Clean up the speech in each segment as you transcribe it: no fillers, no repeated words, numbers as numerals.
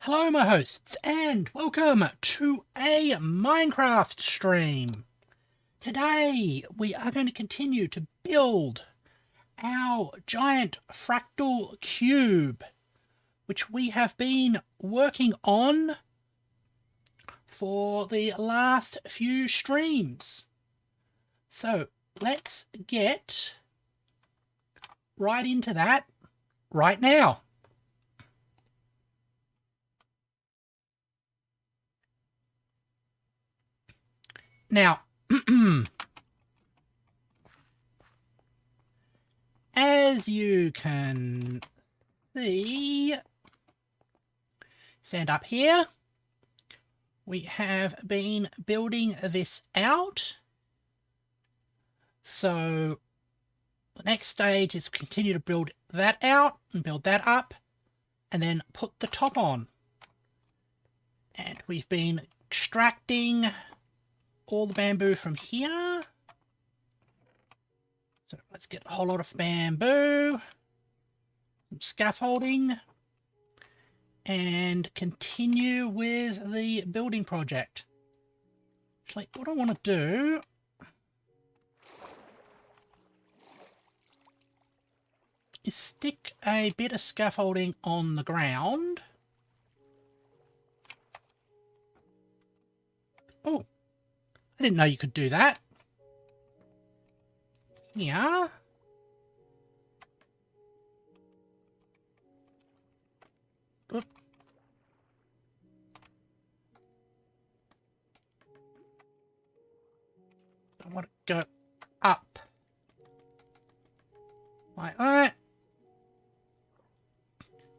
Hello my hosts and welcome to a Minecraft stream. Today we are going to continue to build our giant fractal cube, which we have been working on for the last few streams. So let's get right into that right now. Now, as you can see, stand up here, we have been building this out. So the next stage is continue to build that out and build that up and then put the top on. And we've been extracting all the bamboo from here. So let's get a whole lot of bamboo, some scaffolding, and continue with the building project. Actually, what I want to do is stick a bit of scaffolding on the ground. Oh, I didn't know you could do that. Yeah. Oop. I want to go up. Like that.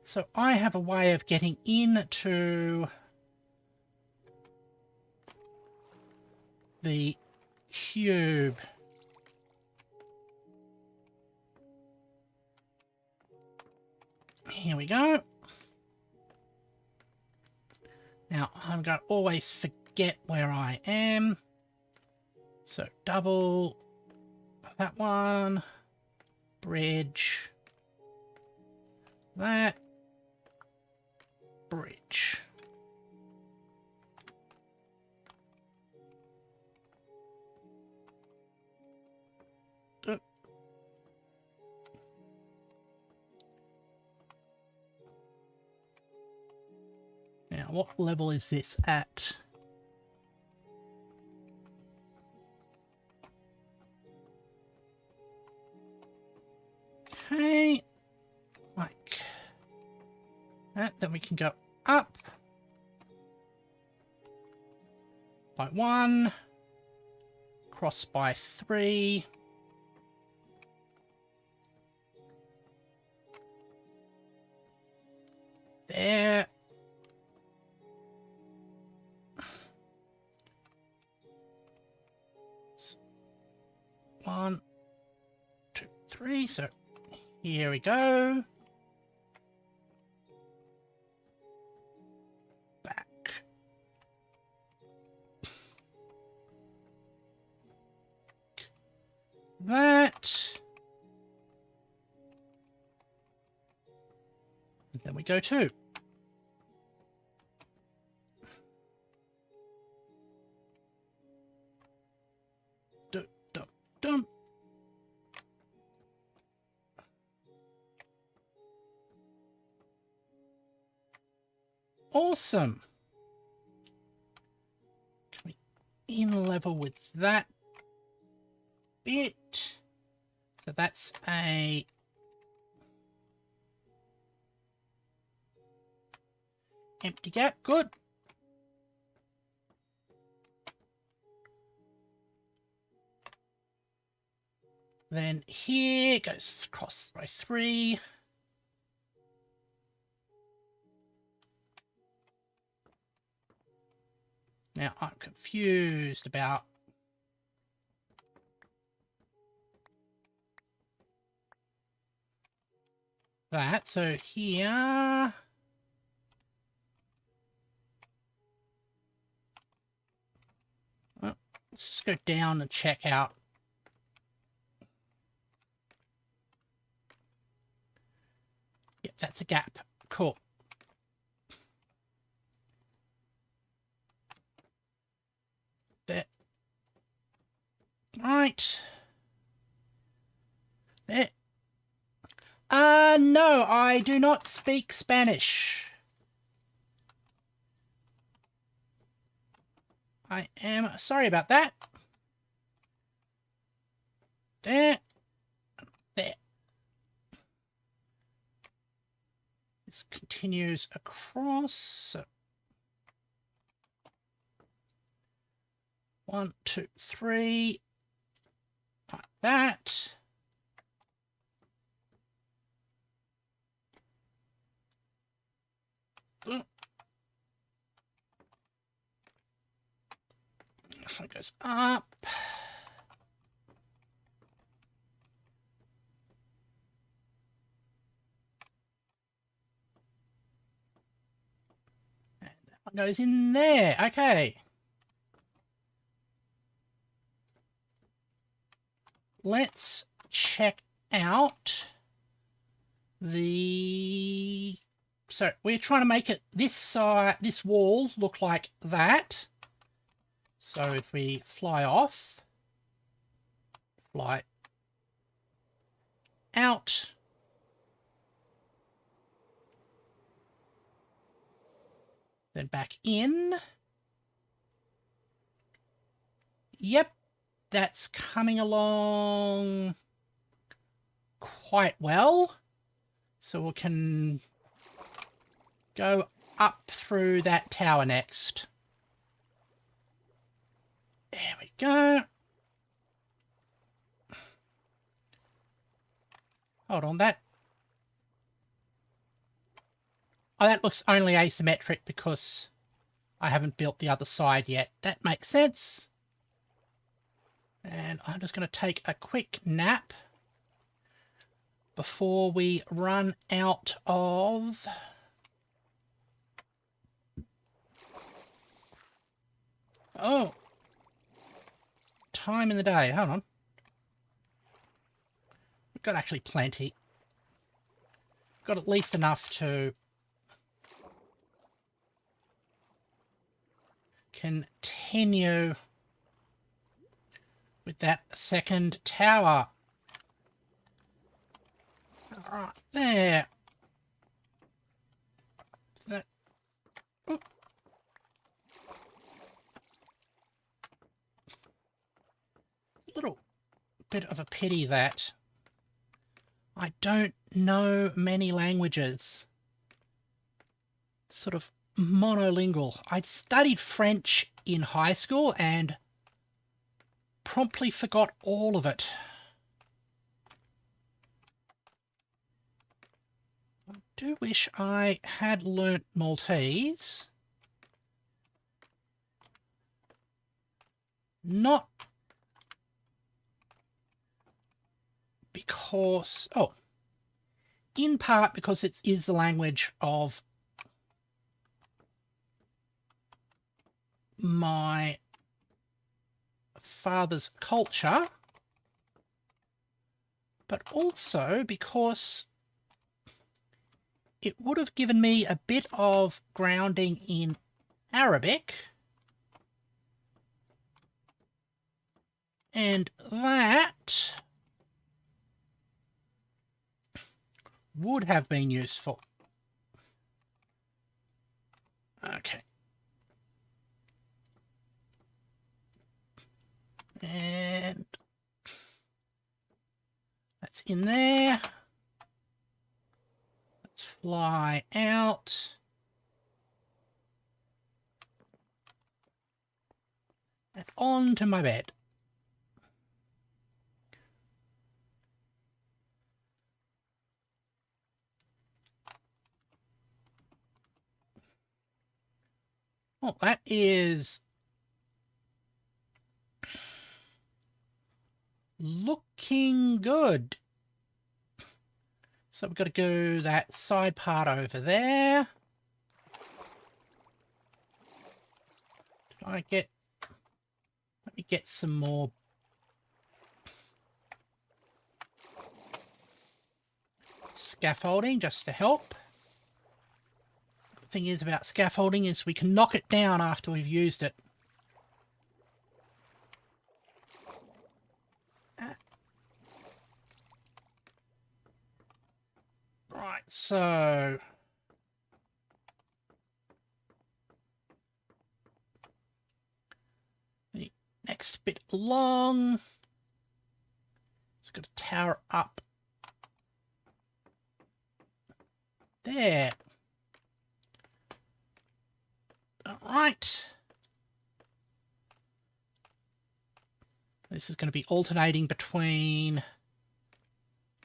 So I have a way of getting into the cube. Here we go. Now I'm going to always forget where I am. So double that one, bridge, that, bridge. Now, what level is this at? Okay, like that. Then we can go up by 1, cross by 3. There. One, 2, 3. So here we go. Back. That. And then we go 2. Dum. Awesome. Can we in level with that bit? So that's a empty gap. Good. Then here goes across by 3. Now I'm confused about that. So here, well, let's just go down and check out. Yep, that's a gap. Cool. There. No, I do not speak Spanish. I am sorry about that. There. There. This continues across. So 1, 2, 3. Like that. This one goes up. And that one goes in there. Okay. Let's check out the... So we're trying to make it this side, this wall look like that. So if we fly off, fly out, then back in. Yep, that's coming along quite well. So we can go up through that tower next. There we go. Hold on, that... Oh, that looks only asymmetric because I haven't built the other side yet. That makes sense. And I'm just going to take a quick nap before we run out of... Oh, time in the day. Hold on. We've got actually plenty. Got at least enough to continue with that second tower. Right there. That. Oop. A little bit of a pity that I don't know many languages. Sort of monolingual. I studied French in high school and promptly forgot all of it. I do wish I had learnt Maltese. Not because... Oh. In part because it is the language of my father's culture, but also because it would have given me a bit of grounding in Arabic, and that would have been useful. Okay. And that's in there. Let's fly out. And on to my bed. Oh, that is looking good. So we've got to go that side part over there. Did I get... Let me get some more scaffolding just to help. Thing is about scaffolding is we can knock it down after we've used it. Alright, so the next bit along, it's got to tower up there. Alright. This is going to be alternating between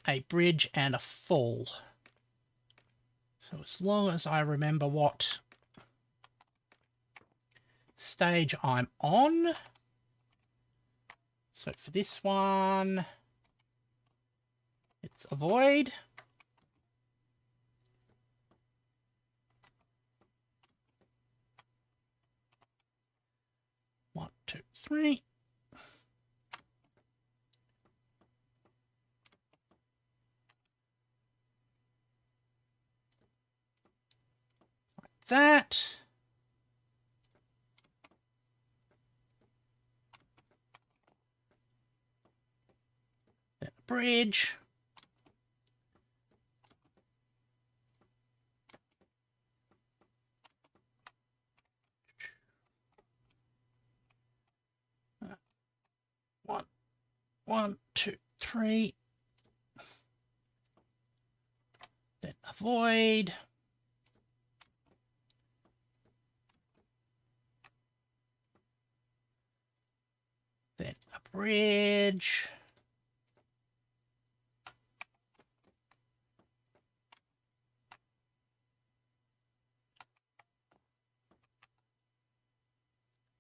a bridge and a fall. So as long as I remember what stage I'm on. So for this one, it's avoid. One, two, three. That. Then a bridge. One, two, three. Then avoid. Then a bridge.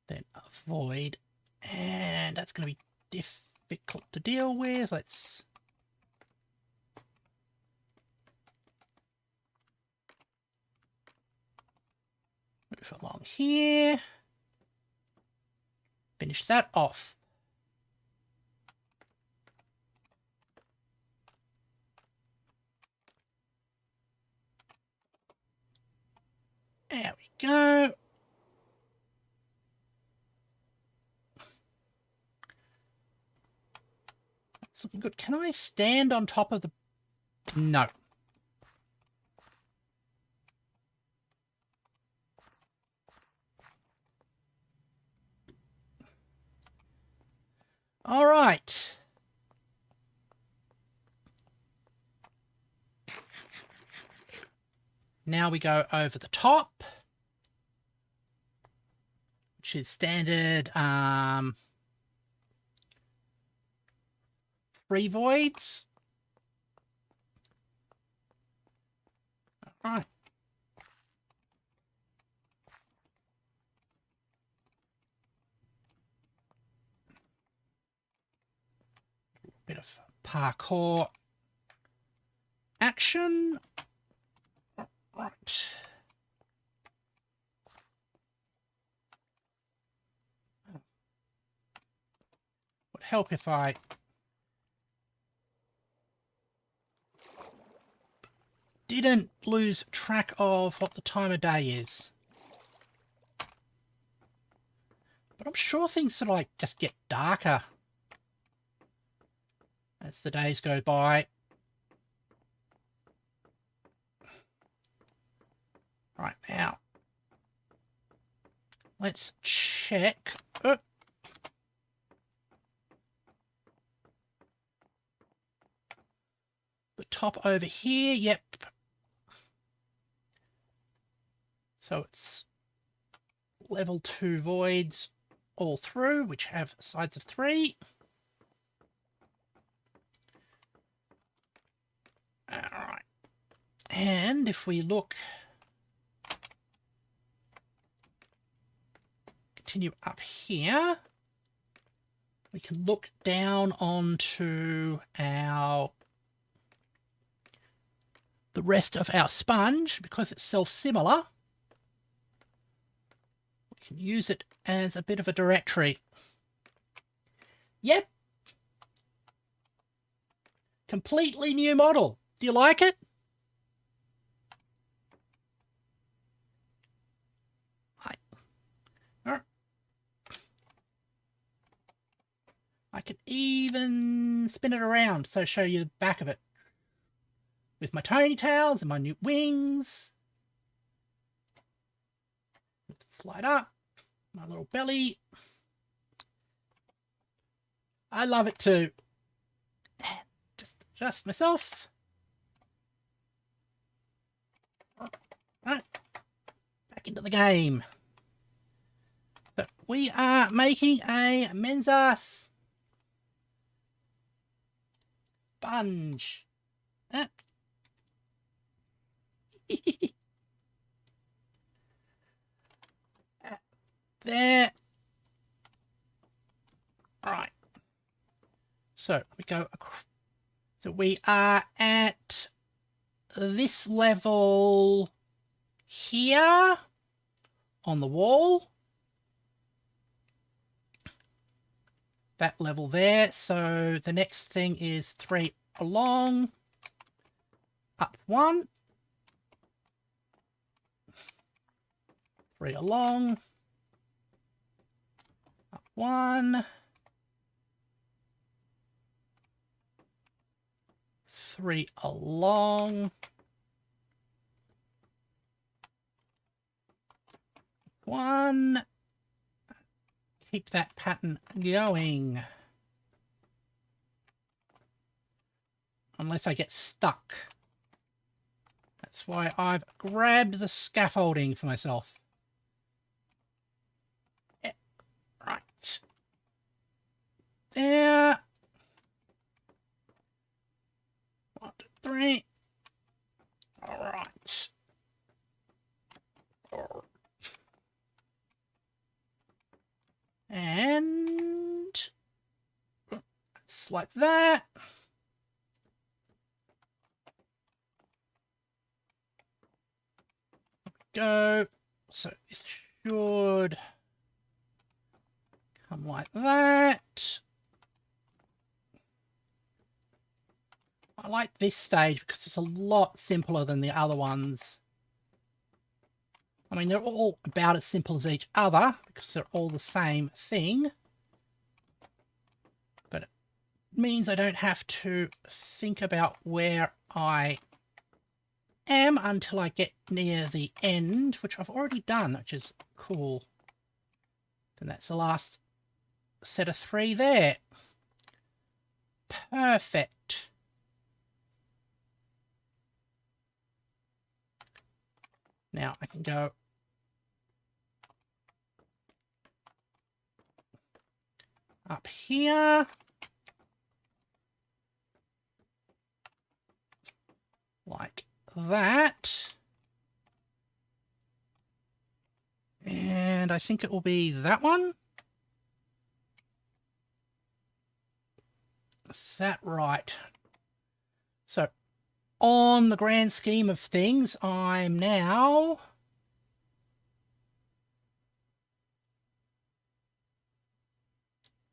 Then avoid. And that's going to be difficult to deal with. Let's move along here. Finish that off. There we go. That's looking good. Can I stand on top of the... No. All right. Now we go over the top, which is standard 3 voids. All right. Bit of parkour action. Right. Would help if I didn't lose track of what the time of day is. But I'm sure things sort of like just get darker as the days go by. Right, now, let's check. Oh. The top over here, yep. So it's level 2 voids all through, which have sides of 3. All right. And if we look... continue up here, we can look down onto the rest of our sponge. Because it's self-similar, we can use it as a bit of a directory. Yep. Completely new model. Do you like it? I can even spin it around so show you the back of it. with my tiny tails and my new wings. Slide up. My little belly. I love it too. Just adjust myself. Right. Back into the game. So we are making a Menger sponge. There. Right. So we go across. So we are at this level here on the wall. That level there. So the next thing is 3 along. Up 1. 3 along. Up 1. 3 along. 1. Keep that pattern going. Unless I get stuck. That's why I've grabbed the scaffolding for myself. Right. There. 1, 2, 3. All right. And it's like that. Go. So it should come like that. I like this stage because it's a lot simpler than the other ones. I mean, they're all about as simple as each other because they're all the same thing. But it means I don't have to think about where I am until I get near the end, which I've already done, which is cool. And that's the last set of 3 there. Perfect. Now I can go up here. Like that. And I think it will be that one. Is that right? So, on the grand scheme of things, I'm now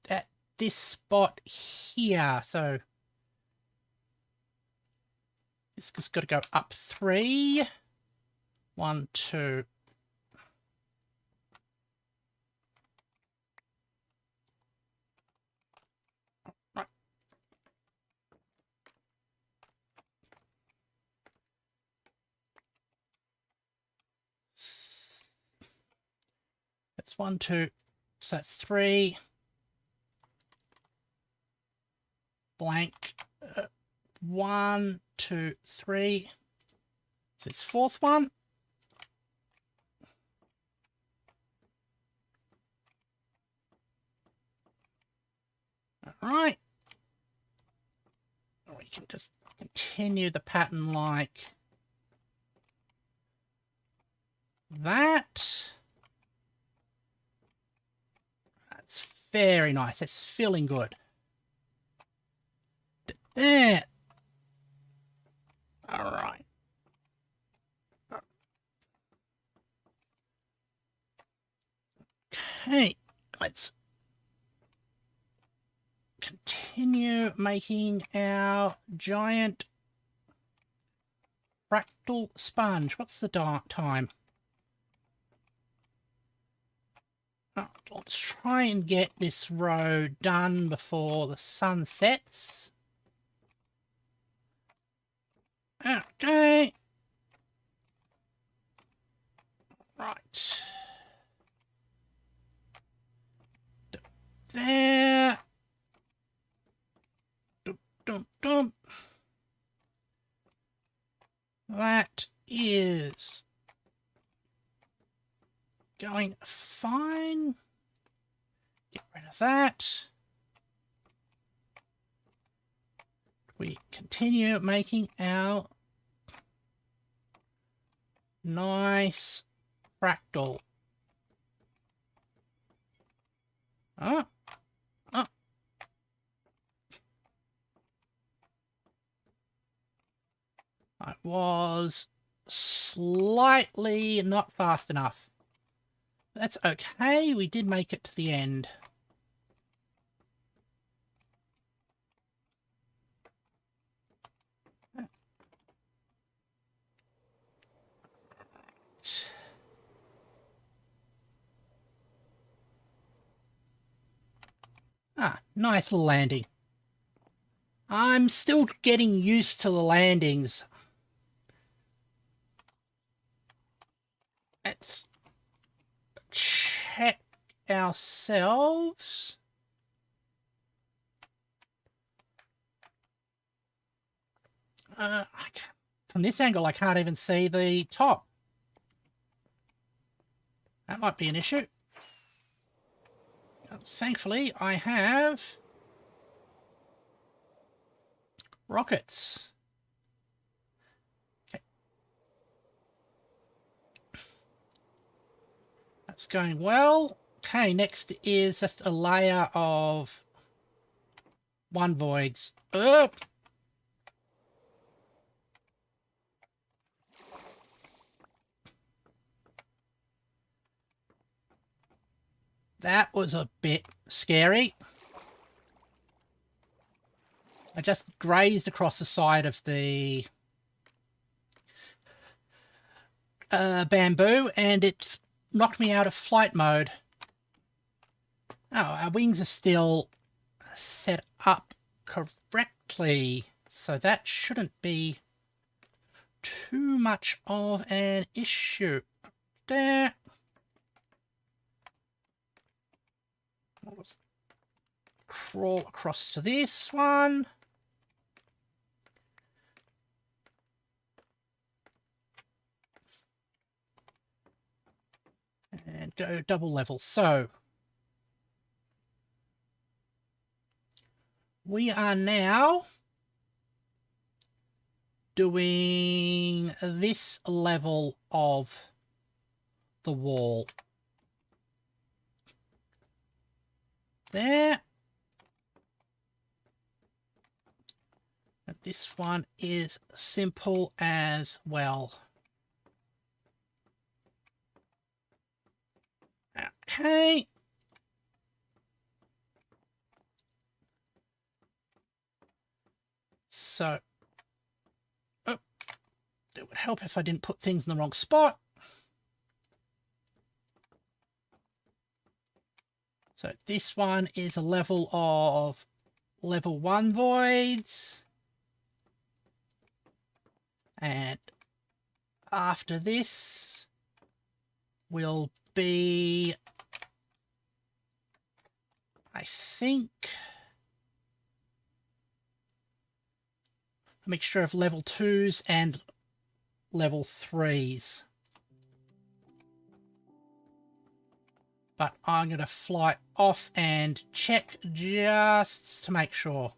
at this spot here. So, it's just got to go up 3. 1, 2. Right. That's 1, 2. So that's 3. Blank. 1, 2, 3. So it's 4th one. All right. We can just continue the pattern like that. That's very nice. It's feeling good. There. All right. Okay, let's continue making our giant fractal sponge. What's the time? Oh, let's try and get this row done before the sun sets. Oh. That is going fine. Get rid of that. We continue making our nice fractal. Oh, oh. I was slightly not fast enough. That's okay, we did make it to the end. Ah, nice little landing. I'm still getting used to the landings. Let's check ourselves. From this angle, I can't even see the top. That might be an issue. Thankfully, I have rockets. Okay. That's going well. Okay, next is just a layer of one voids. That was a bit scary. I just grazed across the side of the bamboo and it knocked me out of flight mode. Oh, our wings are still set up correctly, so that shouldn't be too much of an issue. There. Let's crawl across to this one. And go double level. So we are now doing this level of the wall. There. And this one is simple as well. Okay. So, oh, it would help if I didn't put things in the wrong spot. So this one is a level of level 1 voids. And after this will be, I think, a mixture of level 2s and level 3s. But I'm going to fly off and check just to make sure.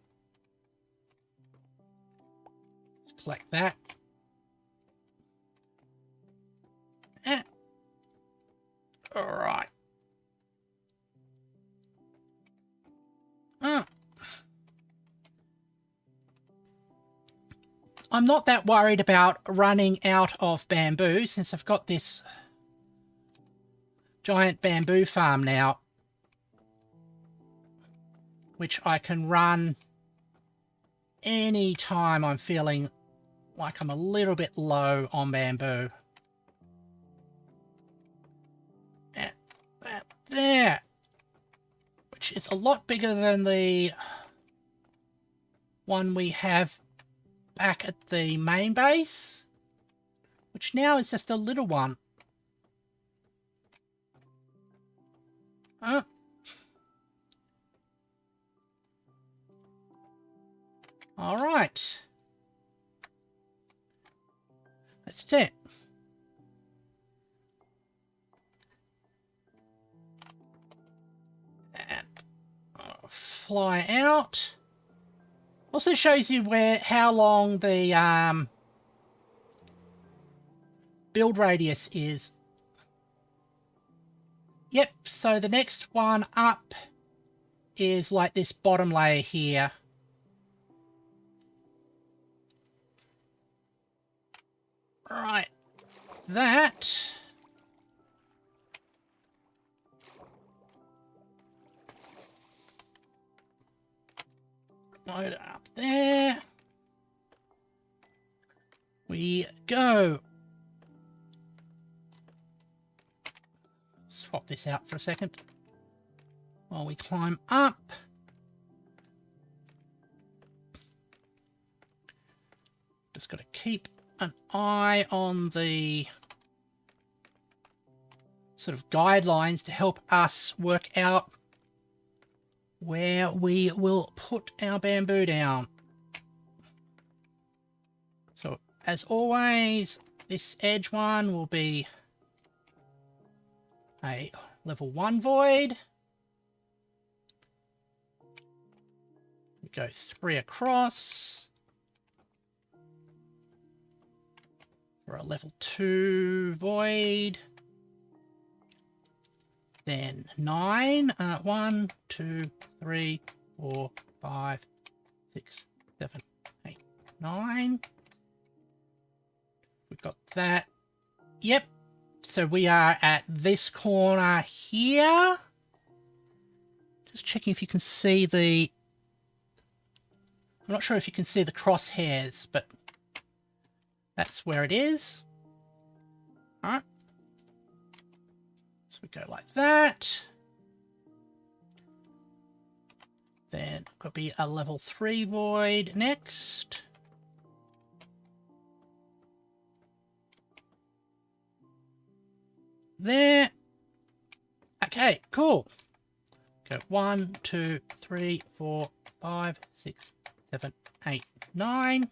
Let's collect that. All right. I'm not that worried about running out of bamboo since I've got this giant bamboo farm now, which I can run any time I'm feeling like I'm a little bit low on bamboo. There, which is a lot bigger than the one we have back at the main base, which now is just a little one. All right. That's it. And fly out. Also shows you how long the build radius is. Yep, so the next one up is like this bottom layer here. Right, that. Load it up there. We go. Swap this out for a second while we climb up. Just got to keep an eye on the sort of guidelines to help us work out where we will put our bamboo down. So as always, this edge one will be a level 1 void. We go 3 across for a level 2 void. Then 9. 1, 2, 3, 4, 5, 6, 7, 8, 9. We've got that. Yep. So we are at this corner here. Just checking if you can see the... I'm not sure if you can see the crosshairs, but that's where it is. Alright. So we go like that. Then could be a level 3 void next. There. Okay, cool. Go 1, 2, 3, 4, 5, 6, 7, 8, 9.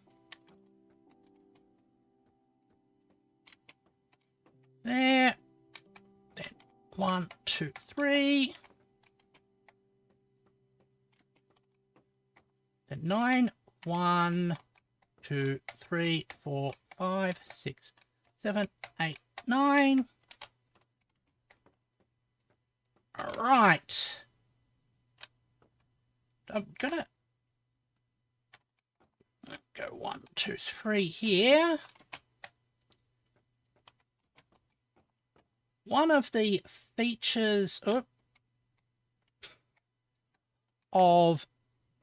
There. Then 1, 2, 3. Then 9. 1, 2, 3, 4, 5, 6, 7, 8, 9. All right. I'm gonna go 1, 2, 3 here. One of the features of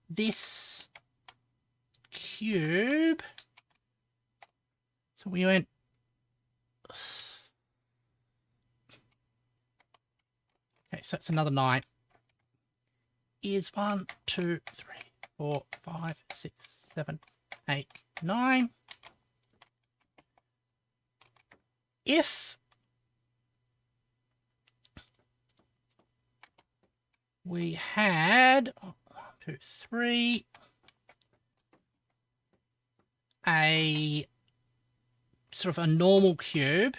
this cube, so we went okay, so it's another 9. Is 1, 2, 3, 4, 5, 6, 7, 8, 9. If we had 1, 2, 3 a sort of a normal cube,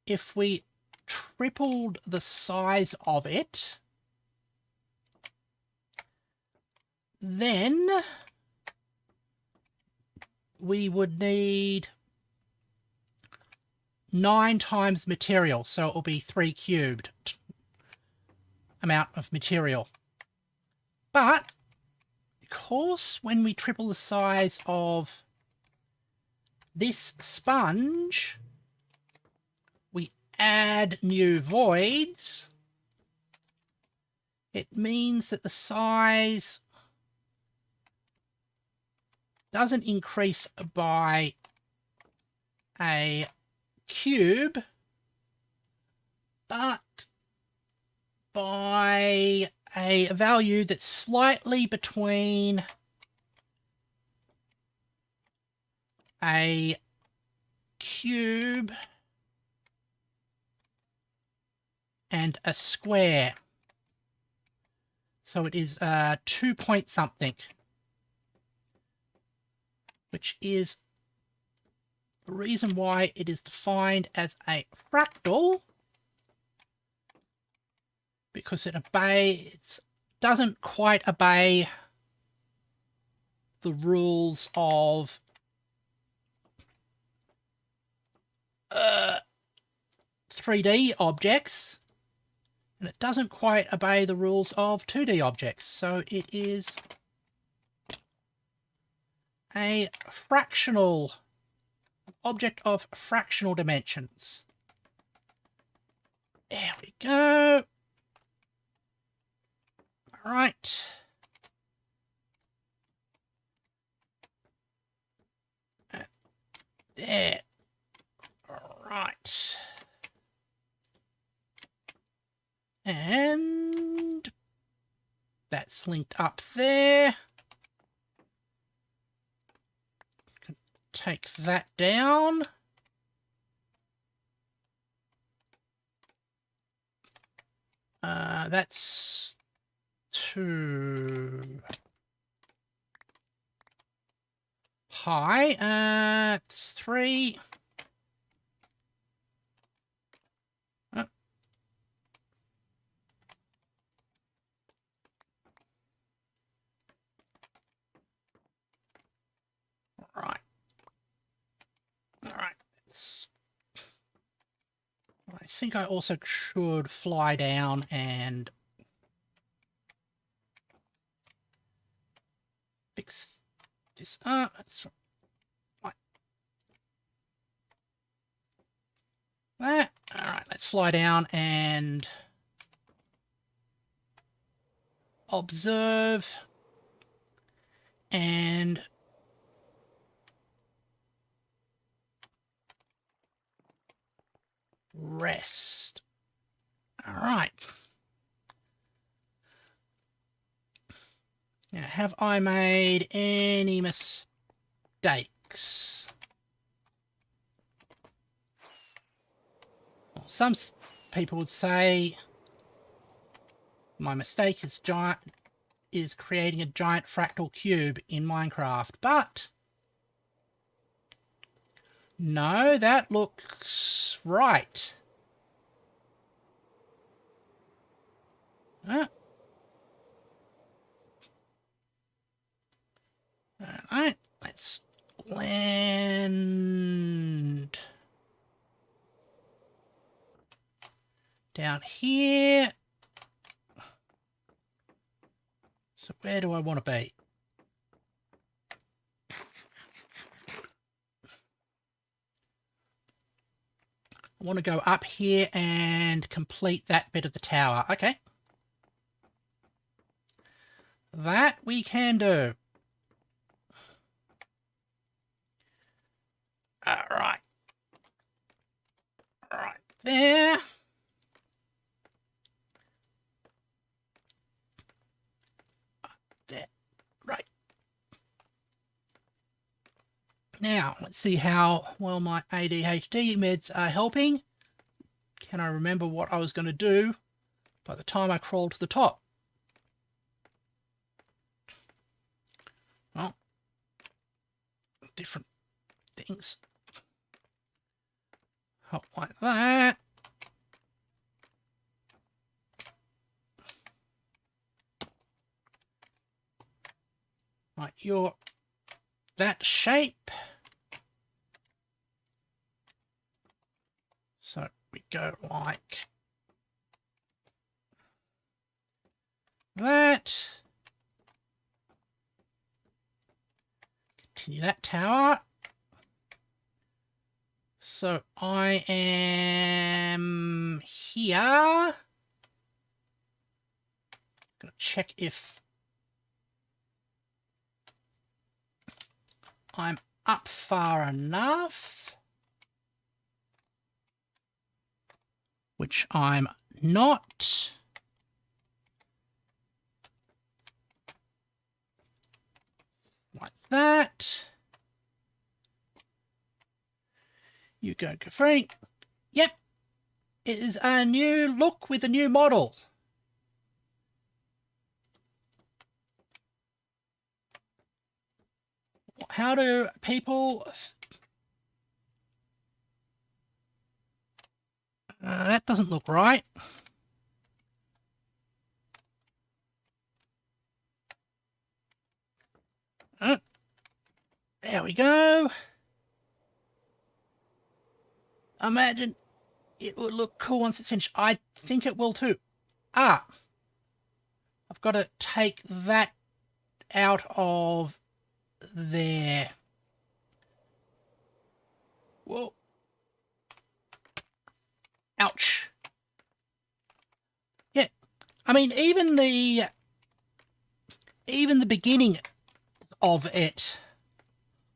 if we tripled the size of it, then we would need 9 times material, so it will be 3 cubed amount of material. But of course, when we triple the size of this sponge, we add new voids. It means that the size doesn't increase by a cube, but by a value that's slightly between a cube and a square. So it is 2 point something, which is the reason why it is defined as a fractal, because it doesn't quite obey the rules of 3D objects, and it doesn't quite obey the rules of 2D objects, so it is a fractional object of fractional dimensions. There we go. All right. There. All right. And that's linked up there. Take that down. That's too high. It's 3. Right. All right. I think I also should fly down and fix this up. That's right. That. All right. Let's fly down and observe and rest. All right. Now, have I made any mistakes? Well, some people would say my mistake is creating a giant fractal cube in Minecraft, but no, that looks right. All right, let's land down here. So where do I want to be? I want to go up here and complete that bit of the tower. Okay. That we can do. All right. Right there. There. Right. Now, let's see how well my ADHD meds are helping. Can I remember what I was going to do by the time I crawl to the top? Well, different things. Like that. Like you're that shape. So we go like that. Continue that tower. So I am here. Gonna check if I'm up far enough, which I'm not. Like that. You go free. Yep. It is a new look with a new model. How do people That doesn't look right. There we go. Imagine it would look cool once it's finished. I think it will too. Ah, I've got to take that out of there. Whoa. Ouch. Yeah, I mean, even the beginning of it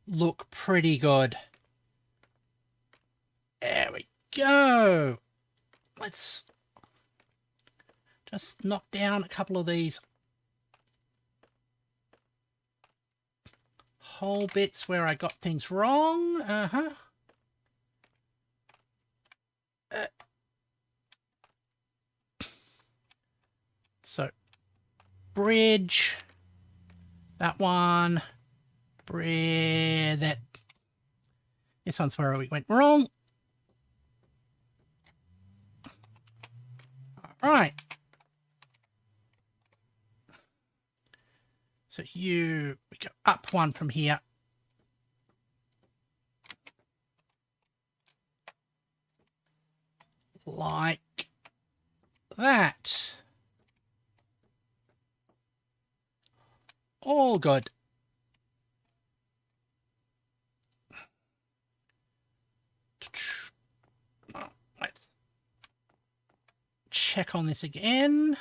look pretty good. There we go. Let's just knock down a couple of these whole bits where I got things wrong. So, bridge, that one, bridge, that. This one's where we went wrong. All right. So we go up one from here. Like that. All good. Let's check on this again.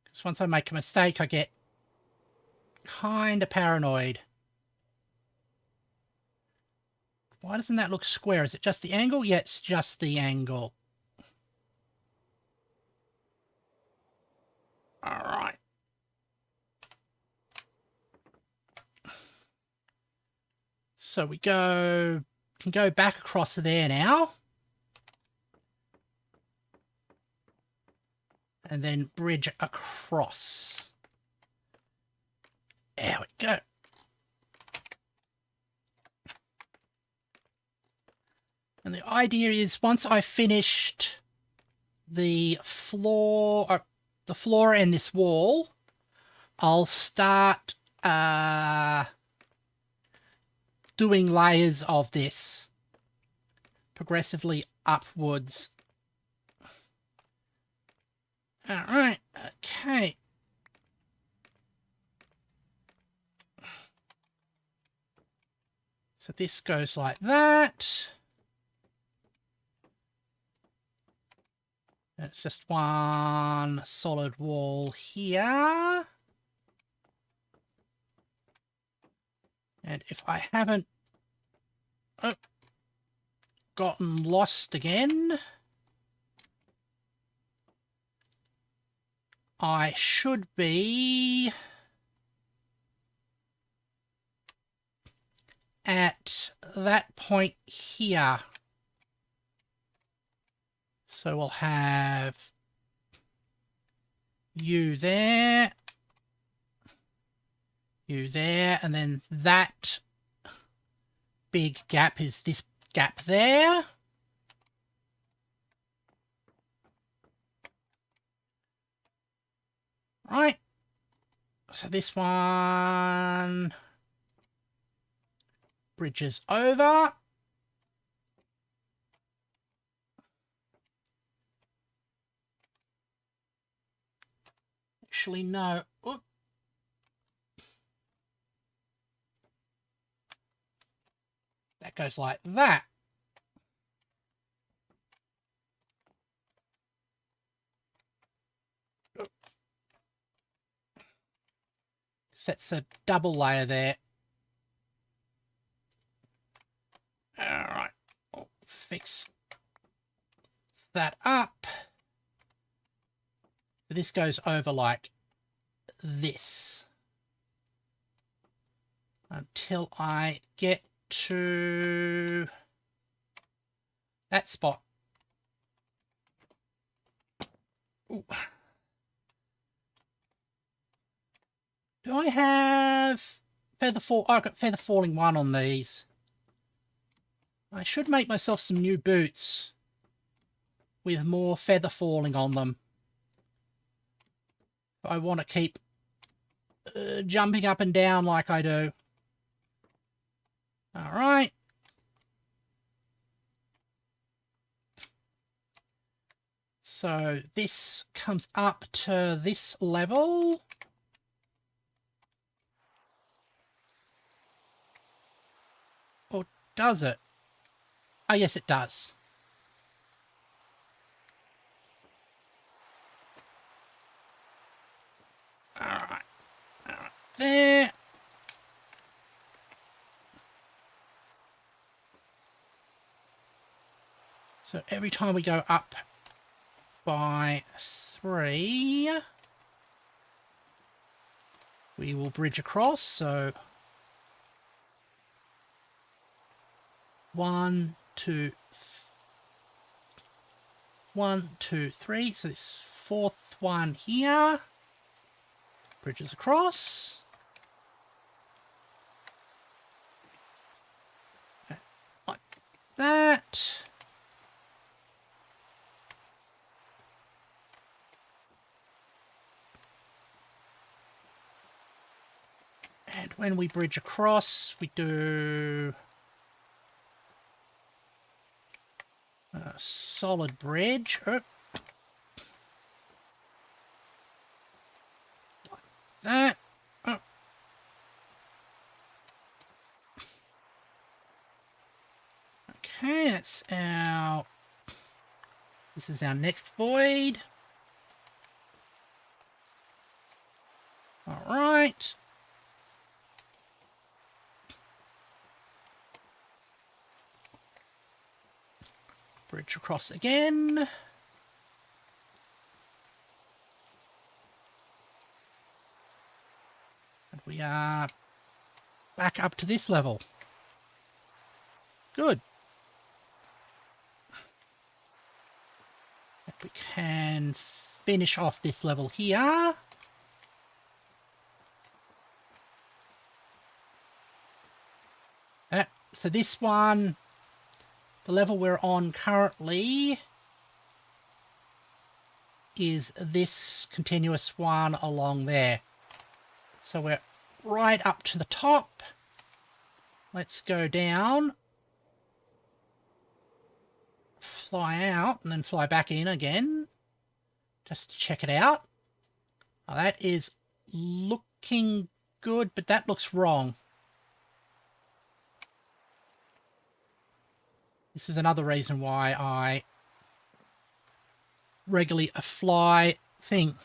Because once I make a mistake, I get kind of paranoid. Why doesn't that look square? Is it just the angle? Yeah, it's just the angle. All right. So we can go back across there now. And then bridge across. There we go. And the idea is once I've finished the floor and this wall, I'll start doing layers of this progressively upwards. All right, okay. So this goes like that. It's just one solid wall here. And if I haven't gotten lost again, I should be at that point here. So we'll have you there, and then that big gap is this gap there. Right. So this one bridges over. Actually, no. Oop. That goes like that. That's a double layer there. All right, I'll fix that up. This goes over like this until I get to that spot. Ooh. Do I have feather fall? Oh, I've got feather falling one on these. I should make myself some new boots. with more feather falling on them. I want to keep jumping up and down like I do. All right. So this comes up to this level. Or does it? Oh, yes, it does. All right. There. So every time we go up by 3, we will bridge across. So 1, 2, 1, 2, 3. So this fourth one here bridges across. Like that. And when we bridge across, we do a solid bridge. Oh. Like that. Oh. Okay, that's our... This is our next void. All right. Bridge across again. And we are back up to this level. Good. And we can finish off this level here. So this one, the level we're on currently, is this continuous one along there. So we're right up to the top. Let's go down, fly out, and then fly back in again, just to check it out. Oh, that is looking good, but that looks wrong. This is another reason why I regularly fly thing.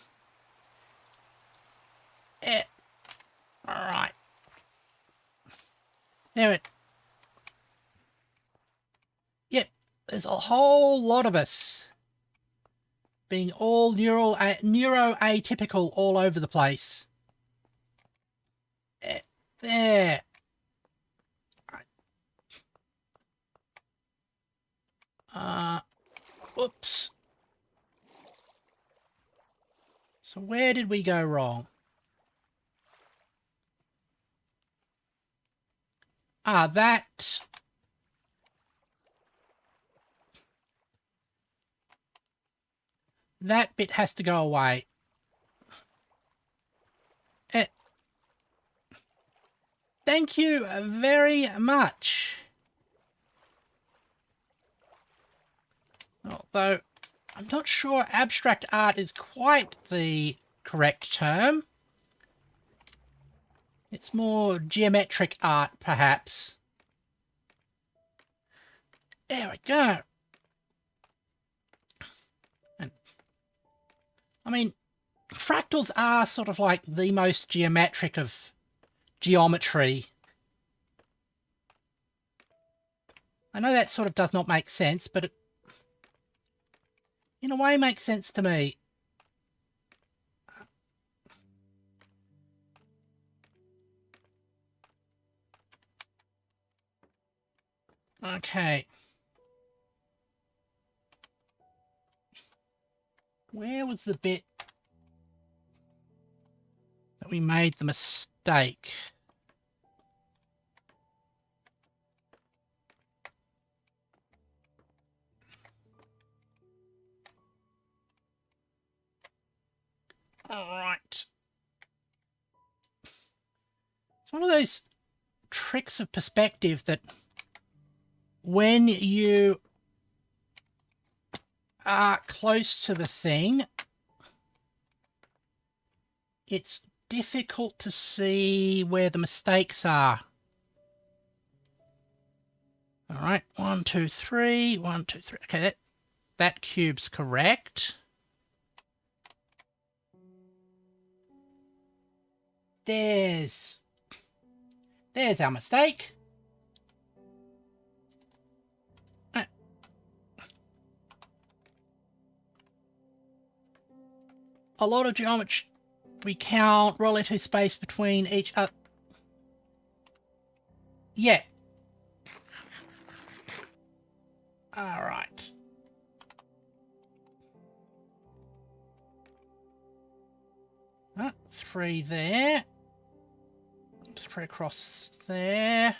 Yeah. All right. There it. Yep. There's a whole lot of us being all neuroatypical all over the place. There. Oops. So where did we go wrong? Ah, that bit has to go away. Thank you very much. Although, I'm not sure abstract art is quite the correct term. It's more geometric art, perhaps. There we go. And, I mean, fractals are sort of like the most geometric of geometry. I know that sort of does not make sense, but it, in a way, makes sense to me. Okay. Where was the bit that we made the mistake? It's one of those tricks of perspective that when you are close to the thing, it's difficult to see where the mistakes are. All right, 1, 2, 3, 1, 2, 3. Okay, that cube's correct. There's our mistake. A lot of geometry, we count relative space between each other. Yeah. All right. Oh, 3 there. 3 across there.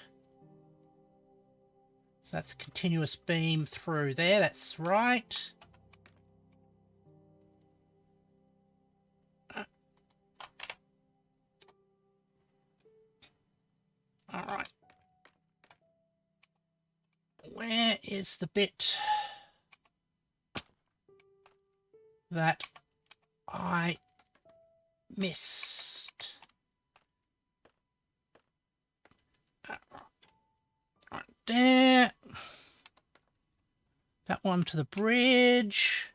So that's a continuous beam through there. That's right. All right. Where is the bit that I missed? Right there. That one to the bridge.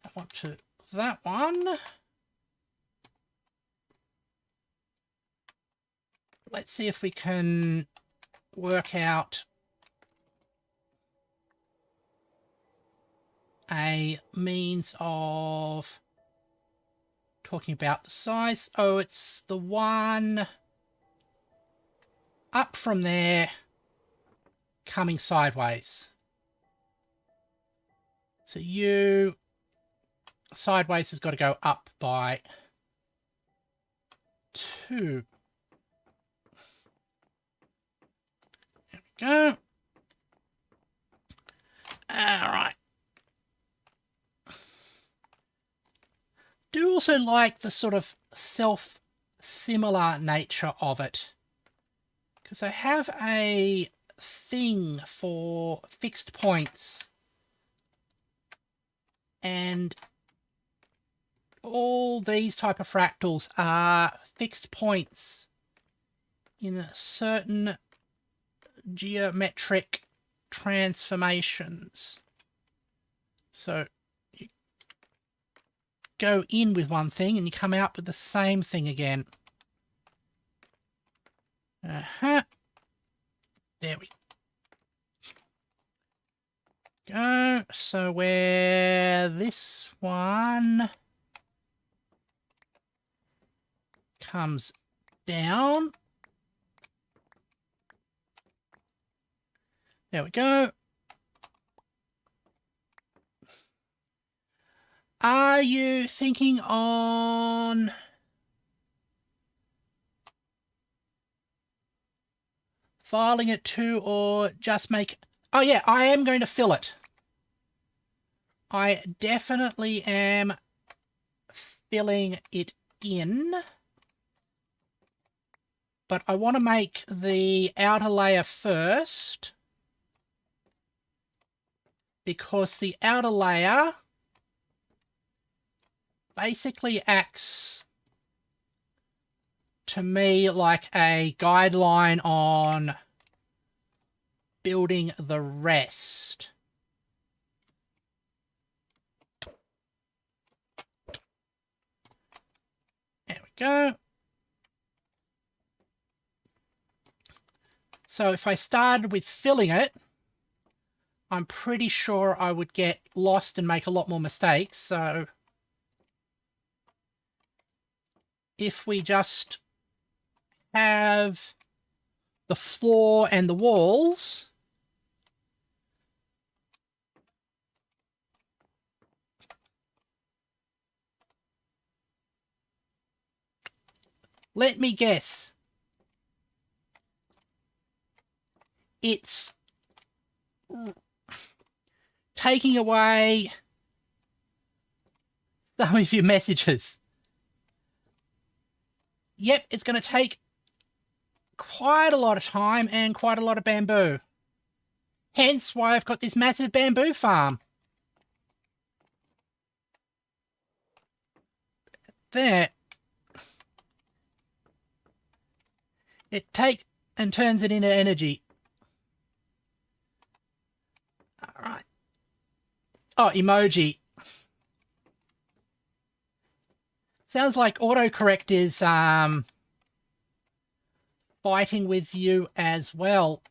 That one to that one. Let's see if we can work out a means of talking about the size. Oh, it's the one up from there coming sideways. So you sideways has got to go up by 2. There we go. All right. Do also like the sort of self-similar nature of it, because I have a thing for fixed points, and all these type of fractals are fixed points in certain geometric transformations. So you go in with one thing and you come out with the same thing again. There we go. So where this one comes down. There we go. Are you thinking on filing it to, or just make... Oh yeah, I am going to fill it. I definitely am filling it in. But I want to make the outer layer first, because the outer layer basically acts to me like a guideline on building the rest. There we go. So if I started with filling it, I'm pretty sure I would get lost and make a lot more mistakes. So if we just have the floor and the walls, let me guess. It's taking away some of your messages. yep, it's going to take quite a lot of time and quite a lot of bamboo. Hence why I've got this massive bamboo farm. There. It takes and turns it into energy. Alright. Oh, emoji. Sounds like autocorrect is fighting with you as well.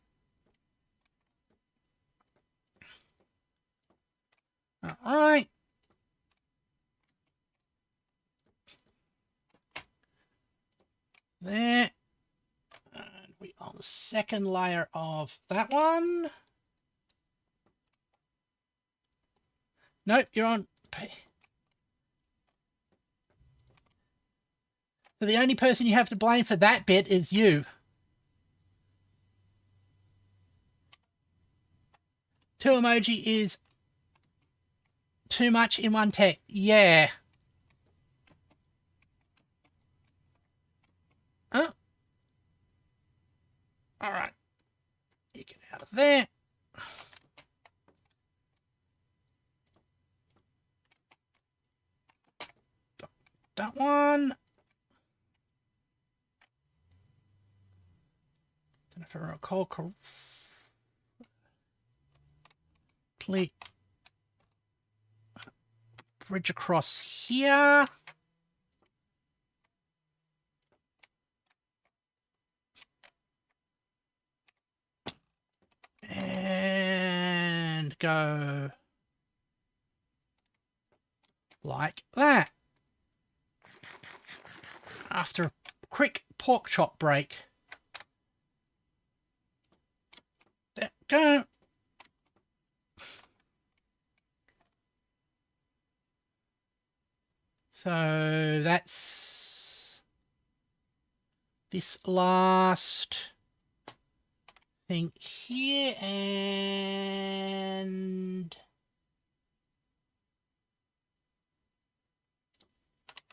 Alright. There. And we on the second layer of that one. Nope, you're on P. So the only person you have to blame for that bit is you. Two emoji is too much in one text. Yeah. Oh. Alright. You get out of there. That one. Don't know if I recall correctly. Bridge across here. And go like that. After a quick pork chop break. There we go. So that's this last thing here, and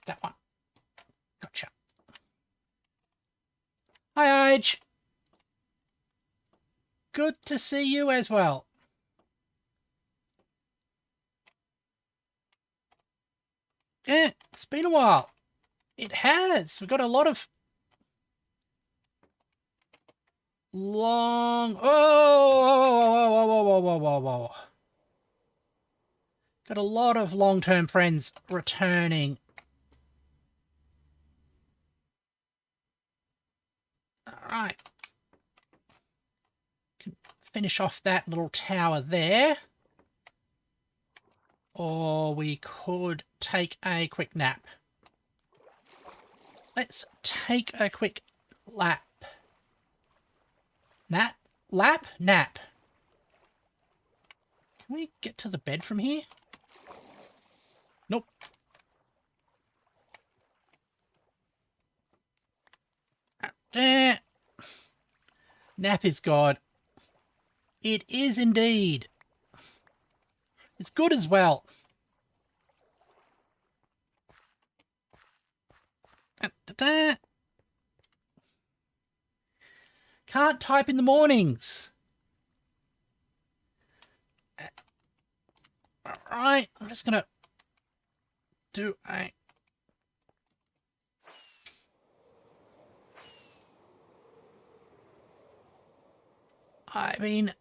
that one. Gotcha. Hi, Age. Good to see you as well. Yeah, it's been a while. It has. We've got a lot of long... whoa. Got a lot of long-term friends returning. Alright. Can finish off that little tower there. Or we could take a quick nap. Let's take a quick lap. Nap? Lap? Nap. Can we get to the bed from here? Nope. There. Nap is God. It is indeed. It's good as well. Can't type in the mornings. Alright, I'm just going to do a... I've been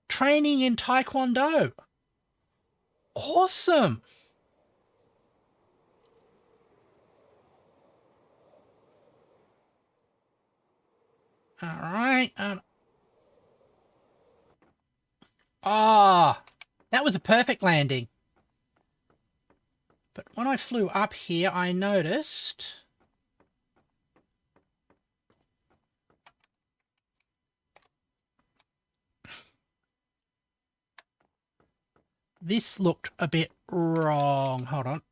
training in Taekwondo. Awesome. Alright. That was a perfect landing. But when I flew up here, I noticed... this looked a bit wrong. Hold on.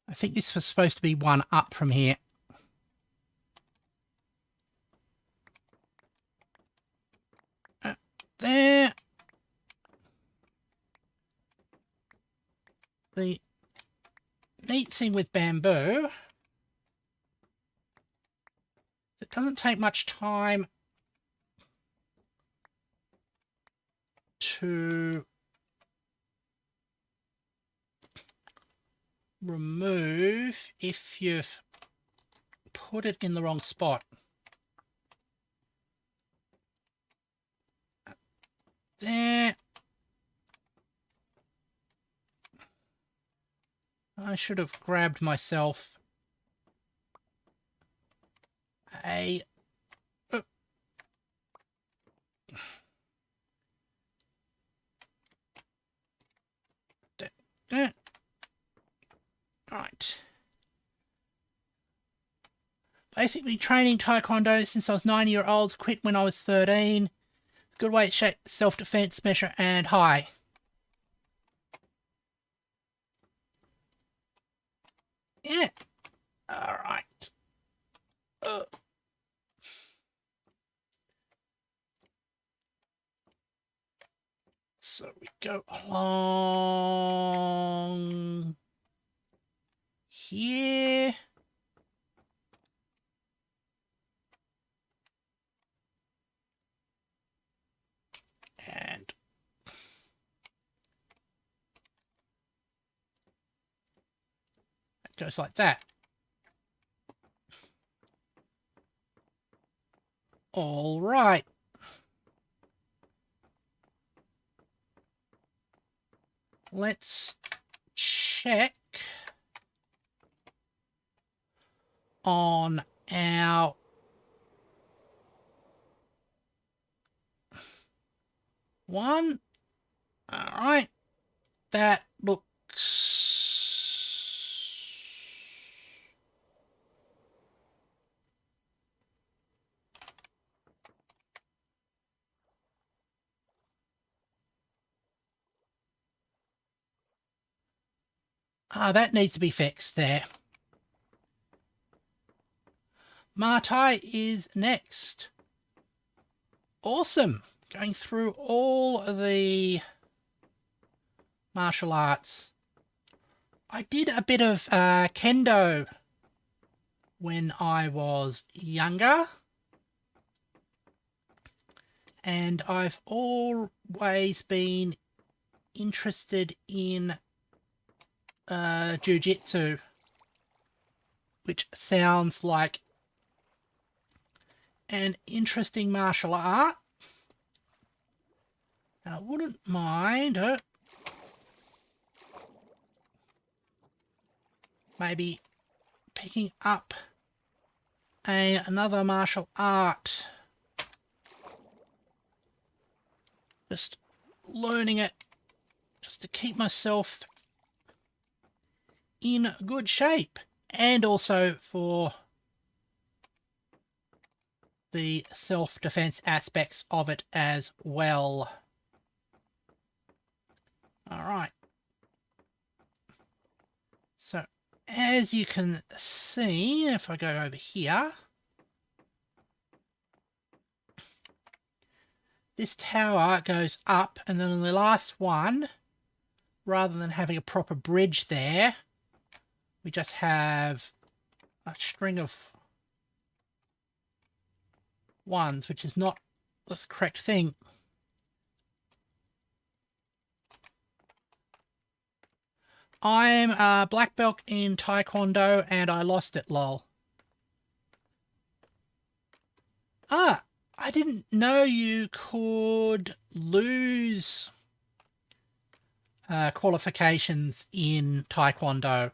I think this was supposed to be one up from here. There. The neat thing with bamboo, it doesn't take much time to remove if you've put it in the wrong spot. There. I should have grabbed myself a... Right. Basically training Taekwondo since I was 9 years old, quit when I was 13. Good weight, shape, self-defense, measure, and high. Yeah. Alright. So we go along here. And it goes like that. All right. Let's check on our one. All right. That looks... that needs to be fixed there. Martai is next. Awesome. Going through all the martial arts. I did a bit of kendo when I was younger. And I've always been interested in jiu-jitsu, which sounds like an interesting martial art. And I wouldn't mind maybe picking up another martial art. Just learning it just to keep myself in good shape, and also for the self-defense aspects of it as well. All right. So as you can see, if I go over here, this tower goes up, and then on the last one, rather than having a proper bridge there, we just have a string of ones, which is not the correct thing. I'm a black belt in Taekwondo, and I lost it, lol. I didn't know you could lose qualifications in Taekwondo.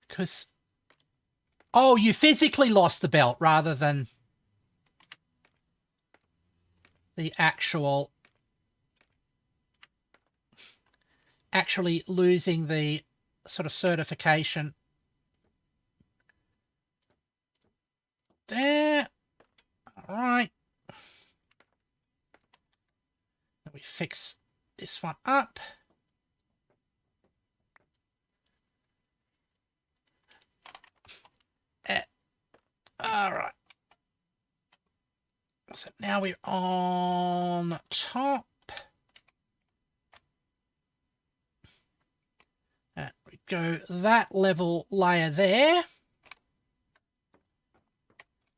Because... oh, you physically lost the belt rather than the actually losing the sort of certification. There. All right. Let me fix this one up. All right. So now we're on top. There we go that level layer there.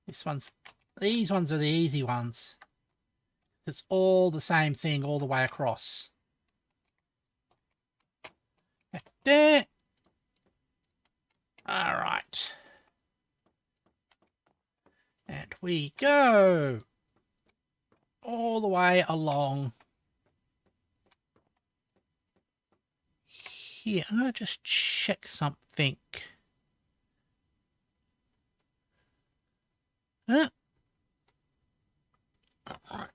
These ones are the easy ones. It's all the same thing all the way across. There. All right. And we go all the way along here. I'm going to just check something. All right.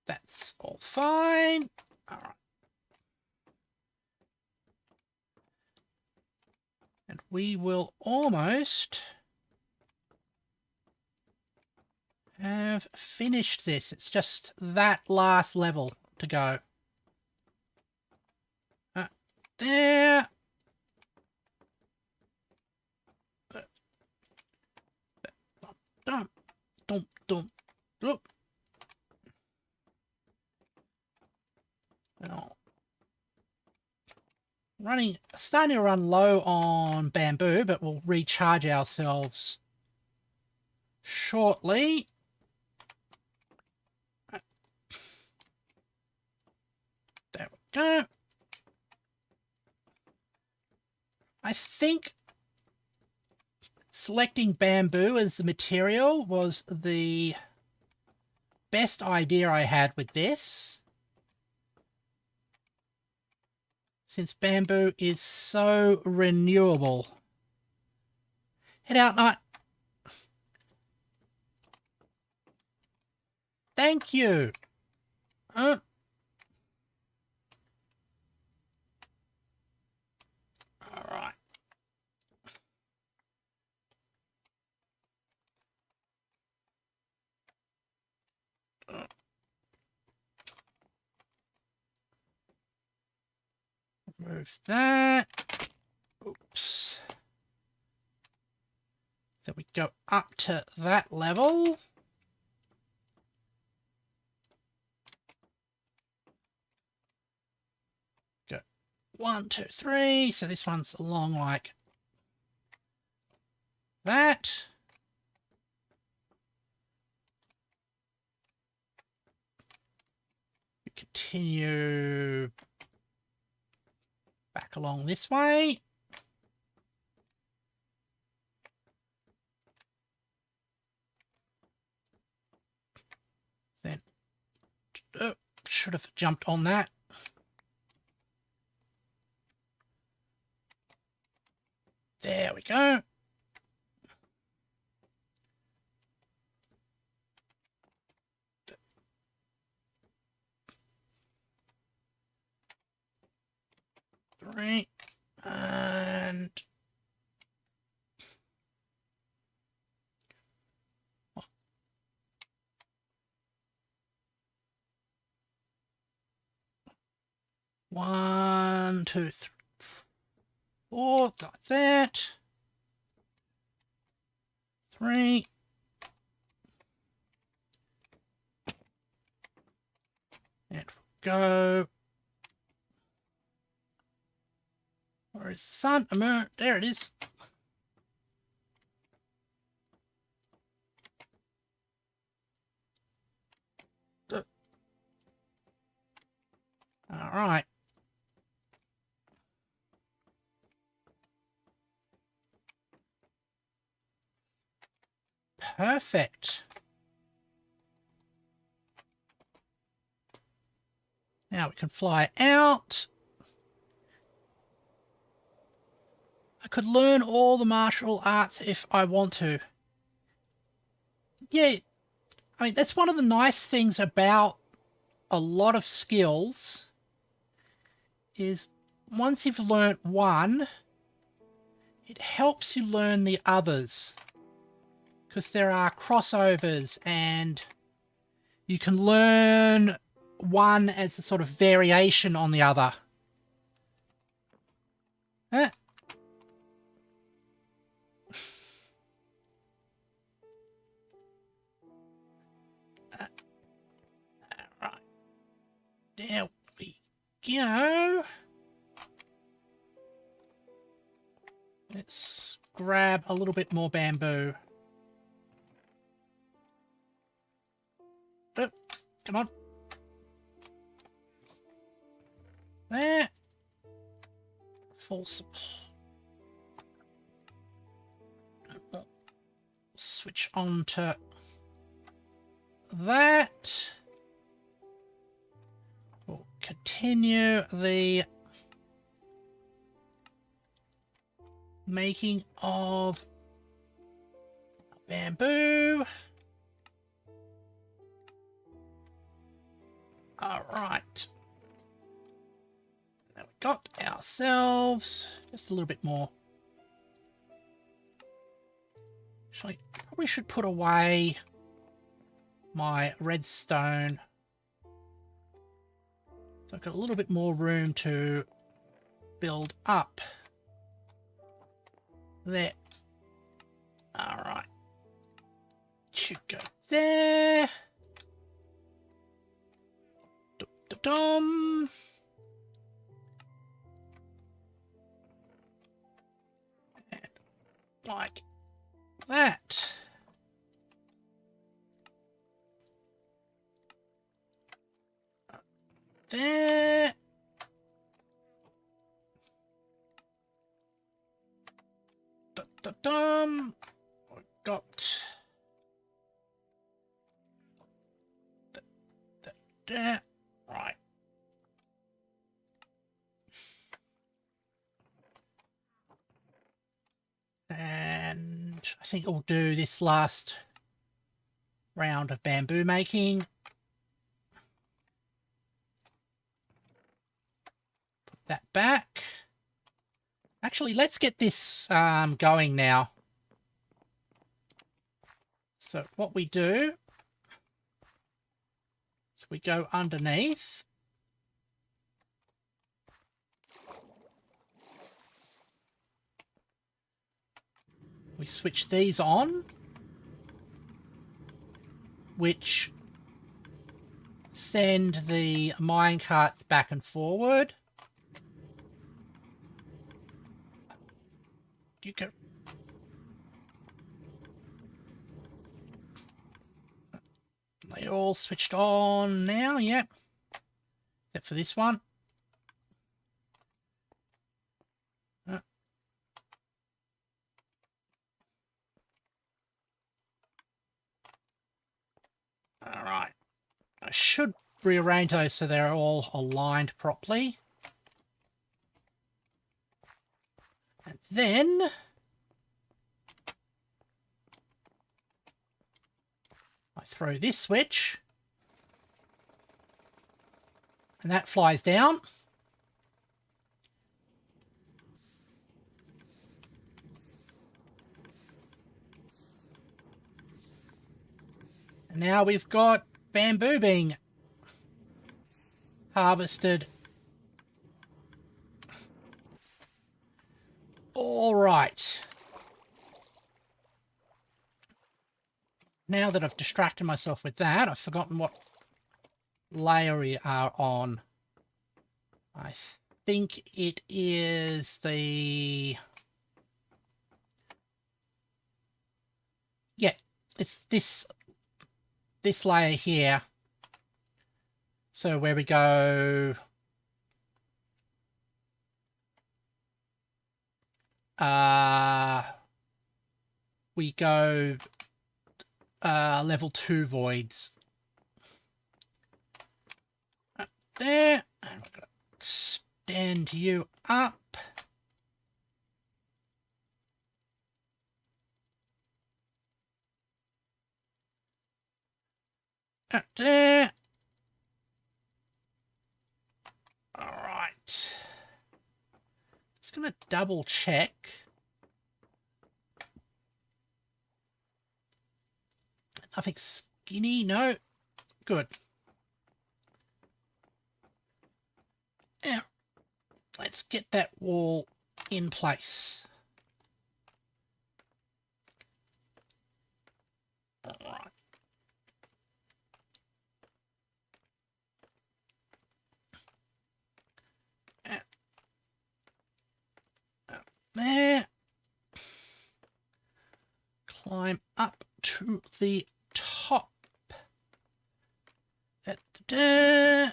That's all fine. All right. And we will almost have finished this. It's just that last level to go. There. Dump, dump, dump, dump. Now, starting to run low on bamboo, but we'll recharge ourselves shortly. There we go. I think selecting bamboo as the material was the best idea I had with this, since bamboo is so renewable. Head out, Knight. Thank you. All right. Move that. Oops. Then we go up to that level. Go 1, 2, 3. So this one's along like that. We continue back along this way. Then, should have jumped on that. There we go. Three. And one, two, three, four, like that. 3. And go. Where is the sun? There it is. All right. Perfect. Now we can fly out. I could learn all the martial arts if I want to. Yeah, I mean, that's one of the nice things about a lot of skills is once you've learnt one, it helps you learn the others. Because there are crossovers and you can learn one as a sort of variation on the other. Huh? Right. Now, go. Let's grab a little bit more bamboo. Oh, come on. There. Full supply. Switch on to that. We'll continue the making of bamboo. All right. Now we've got ourselves just a little bit more. Actually, probably should put away my redstone. So I've got a little bit more room to build up. There. All right. Should go there. Dum-dum-dum. And like that. There. Dum-dum-dum. We've got that. Right. And I think I'll do this last round of bamboo making. Put that back. Actually, let's get this going now. So what we do is we go underneath. We switch these on, which send the mine carts back and forward. You go. They all switched on now, yep. Except for this one. All right. I should rearrange those so they're all aligned properly. And then I throw this switch and that flies down. And now we've got bamboo being harvested. All right. Now that I've distracted myself with that, I've forgotten what layer we are on. I think it is the... Yeah, it's this layer here. So where we go... we go level 2 voids. Up there. And we're going to extend you up. Up there. All right. Just going to double check. Nothing skinny, no. Good. Now, let's get that wall in place. All right. to the top. Da-da-da.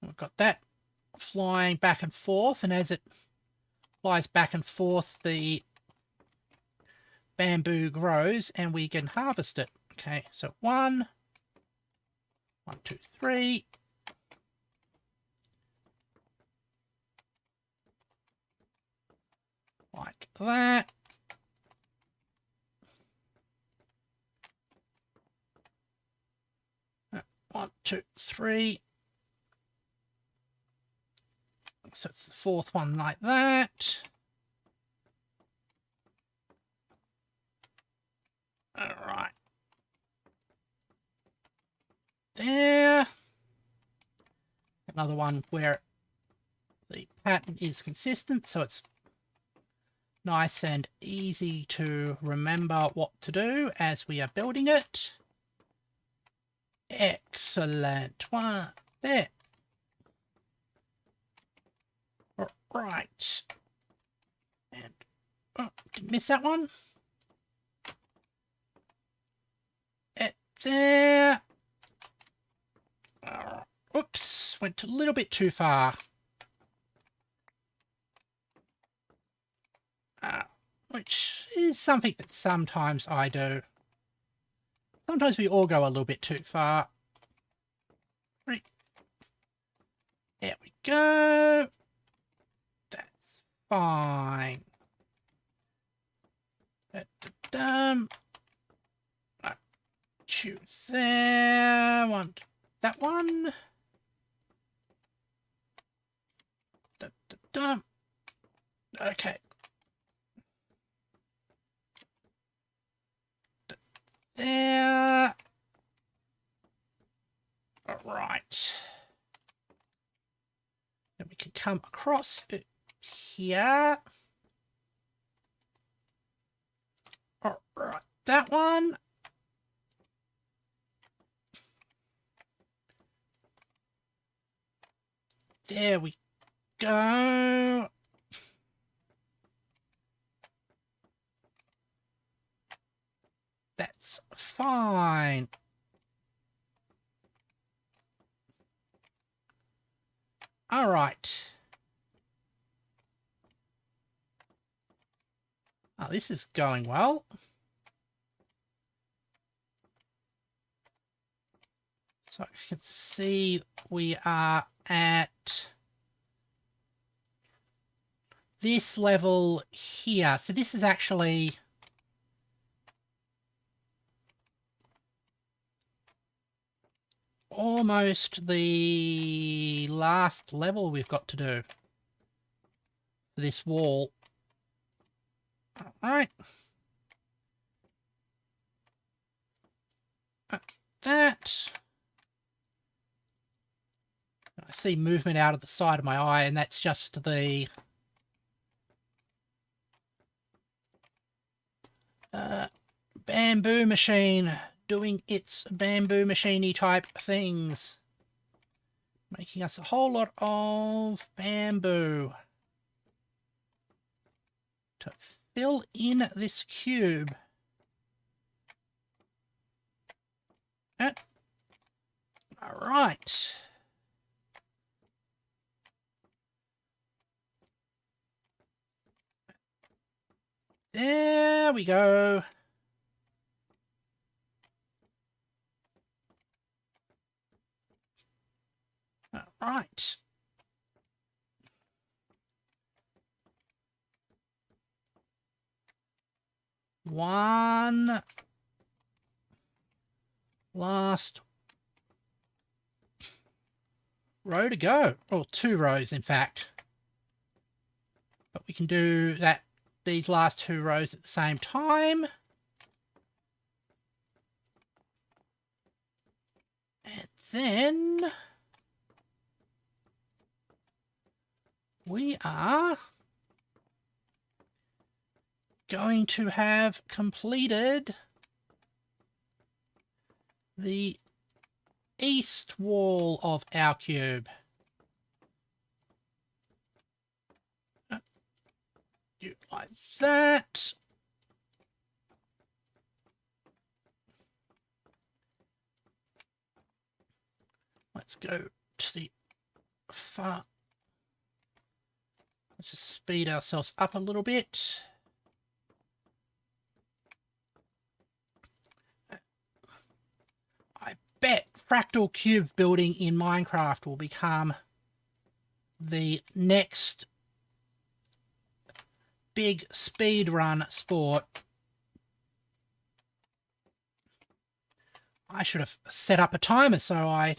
We've got that flying back and forth, and as it flies back and forth, the bamboo grows and we can harvest it. Okay, so 1, 2, 3. Like that. One, 2, 3. So it's the fourth one like that. All right. There. Another one where the pattern is consistent, so it's nice and easy to remember what to do as we are building it. Excellent. One there. All right. And oh, didn't miss that one. There. Oops, went a little bit too far. Which is something that sometimes I do. Sometimes we all go a little bit too far. There we go. That's fine. Choose there. Want that one. Okay. There. All right. Then we can come across it here. All right, that one. There we go. That's fine. All right. Oh, this is going well. So you can see we are at this level here. So this is actually almost the last level we've got to do for this wall. All right. That. I see movement out of the side of my eye, and that's just the bamboo machine doing its bamboo machiney type things, making us a whole lot of bamboo to fill in this cube. All right. There we go. All right. One last row to go. Or 2 rows, in fact. But we can do that, these last 2 rows at the same time. And then we are going to have completed the east wall of our cube. Do like that. Let's go to the far. Let's just speed ourselves up a little bit. I bet fractal cube building in Minecraft will become the next big speedrun sport. I should have set up a timer so I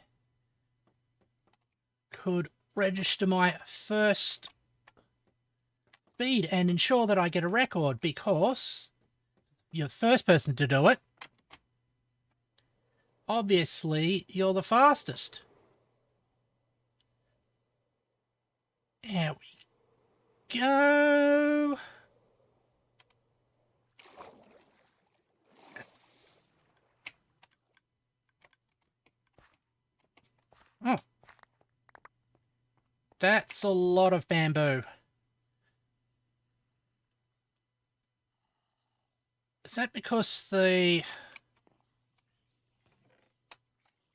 could register my first speed and ensure that I get a record, because you're the first person to do it. Obviously, you're the fastest. There we go. Oh. That's a lot of bamboo. Is that because the...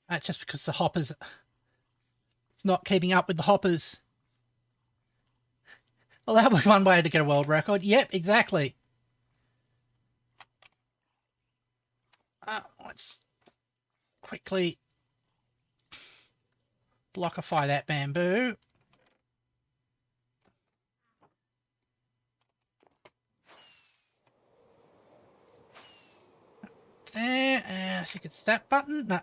That's just because the hoppers... It's not keeping up with the hoppers. Well, that was one way to get a world record. Yep, exactly. Let's quickly blockify that bamboo. There, and I think it's that button. No.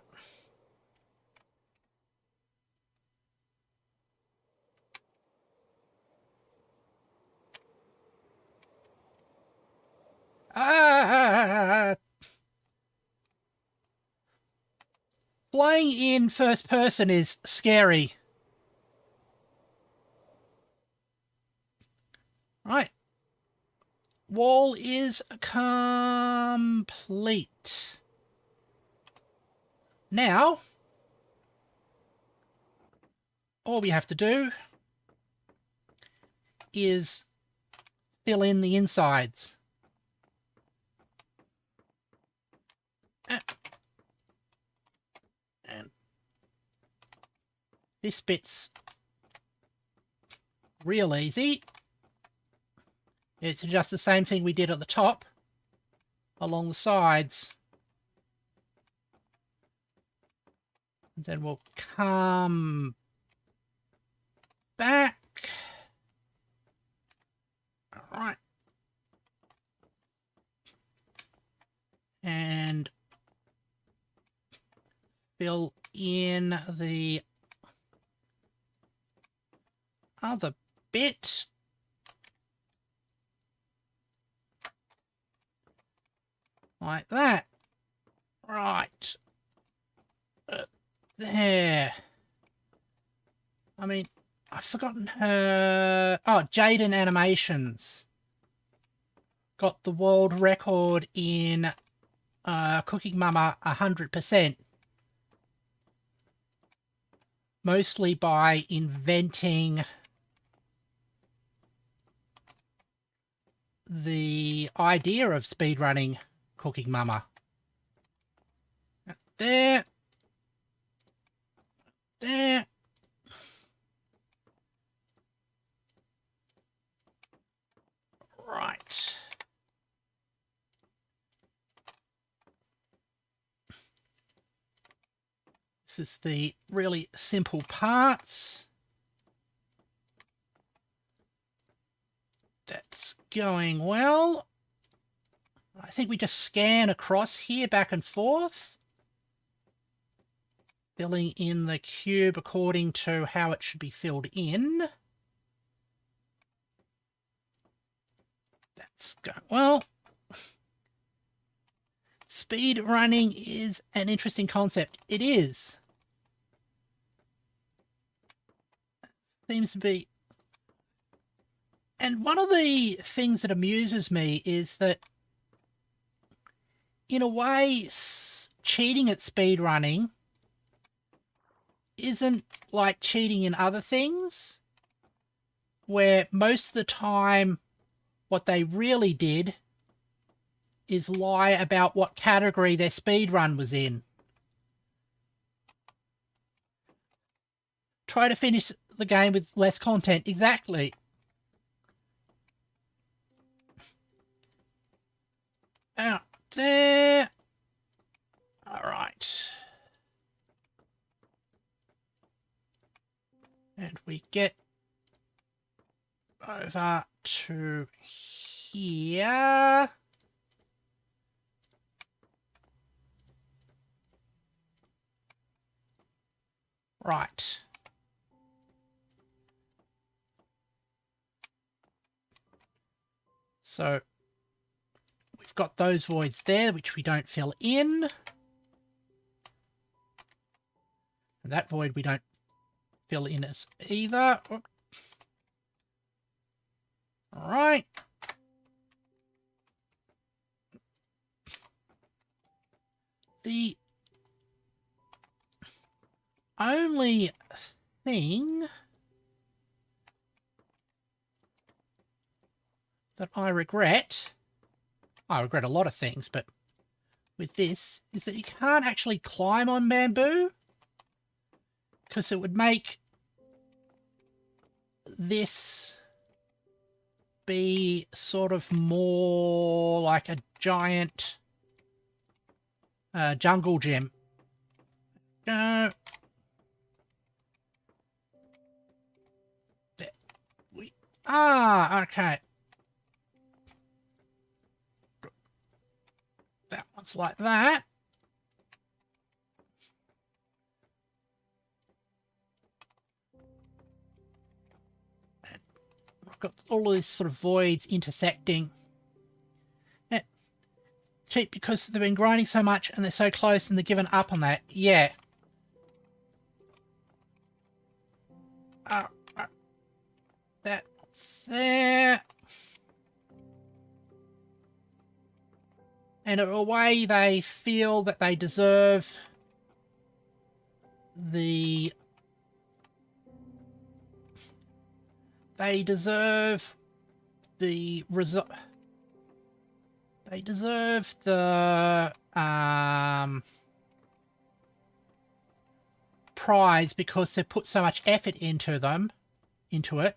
Playing in first person is scary. Right. Wall is complete. Now, all we have to do is fill in the insides. And this bit's real easy. It's just the same thing we did at the top, along the sides. And then we'll come back. All right. And fill in the other bit. Like that. Right. There. I mean, I've forgotten her... Oh, Jaden Animations. Got the world record in Cooking Mama 100%. Mostly by inventing the idea of speedrunning Cooking Mama. There. There. Right. This is the really simple parts. That's going well. I think we just scan across here back and forth, filling in the cube according to how it should be filled in. That's going well. Speed running is an interesting concept. It is. Seems to be. And one of the things that amuses me is that, in a way, cheating at speedrunning isn't like cheating in other things, where most of the time what they really did is lie about what category their speedrun was in. Try to finish the game with less content. Exactly. Out there. All right. And we get over to here. Right. So we've got those voids there, which we don't fill in. And that void we don't fill in as either. All right. The only thing that I regret a lot of things, but with this, is that you can't actually climb on bamboo, because it would make this be sort of more like a giant jungle gym. No. There we are. Okay. That one's like that. And we've got all these sort of voids intersecting. Cheap because they've been grinding so much and they're so close and they're given up on that. Yeah. That's there. And in a way they feel that they deserve the... They deserve the result... They deserve the prize because they've put so much effort into it.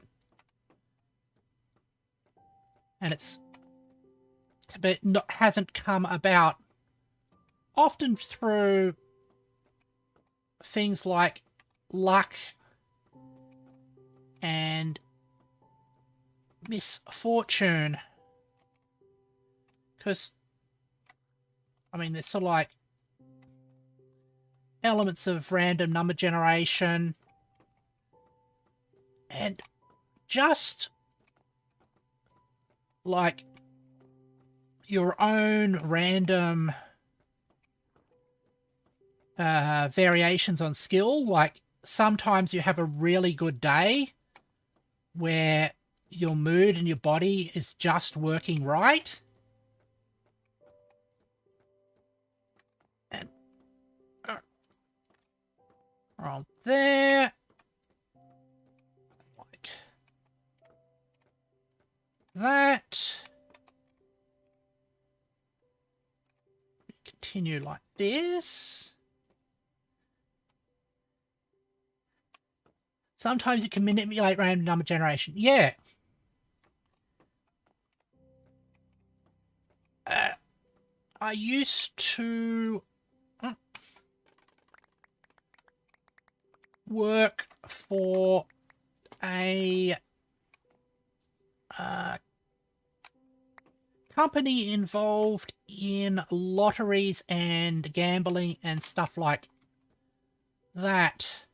And hasn't come about often through things like luck and misfortune. Because, I mean, there's sort of like elements of random number generation and just like your own random variations on skill. Like sometimes you have a really good day where your mood and your body is just working right. And around there, like that. Continue like this. Sometimes you can manipulate random number generation. Yeah. I used to work for a company involved in lotteries and gambling and stuff like that.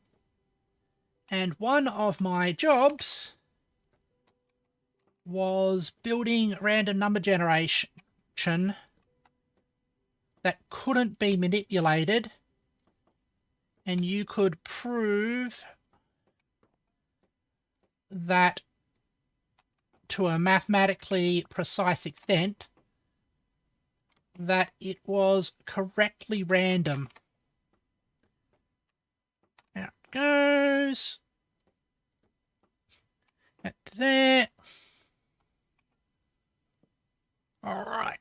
And one of my jobs was building random number generation that couldn't be manipulated, and you could prove that to a mathematically precise extent that it was correctly random. Now, goes. That to there. All right.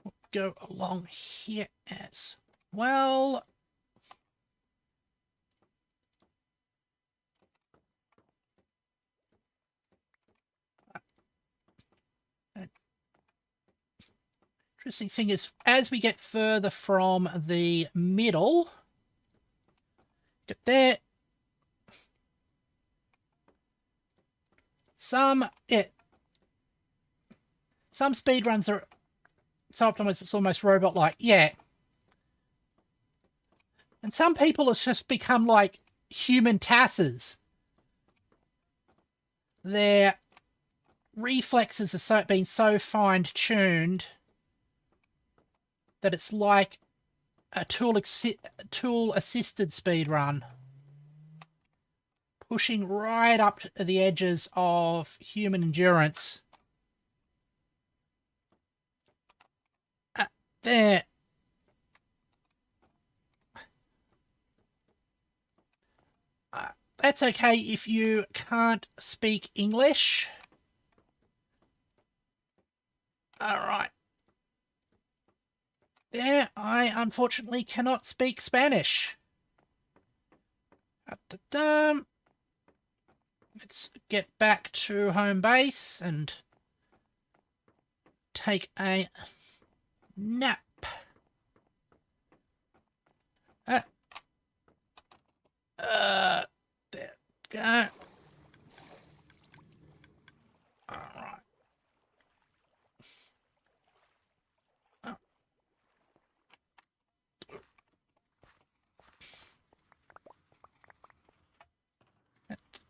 We'll go along here as well. Interesting thing is, as we get further from the middle, get there. Some speedruns are so optimized it's almost robot-like, yeah. And some people have just become like human tasses. Their reflexes are been so fine-tuned that it's like a tool-assisted speedrun, pushing right up to the edges of human endurance. There. That's okay if you can't speak English. All right. There, I unfortunately cannot speak Spanish. Let's get back to home base and take a nap. There we go. All right.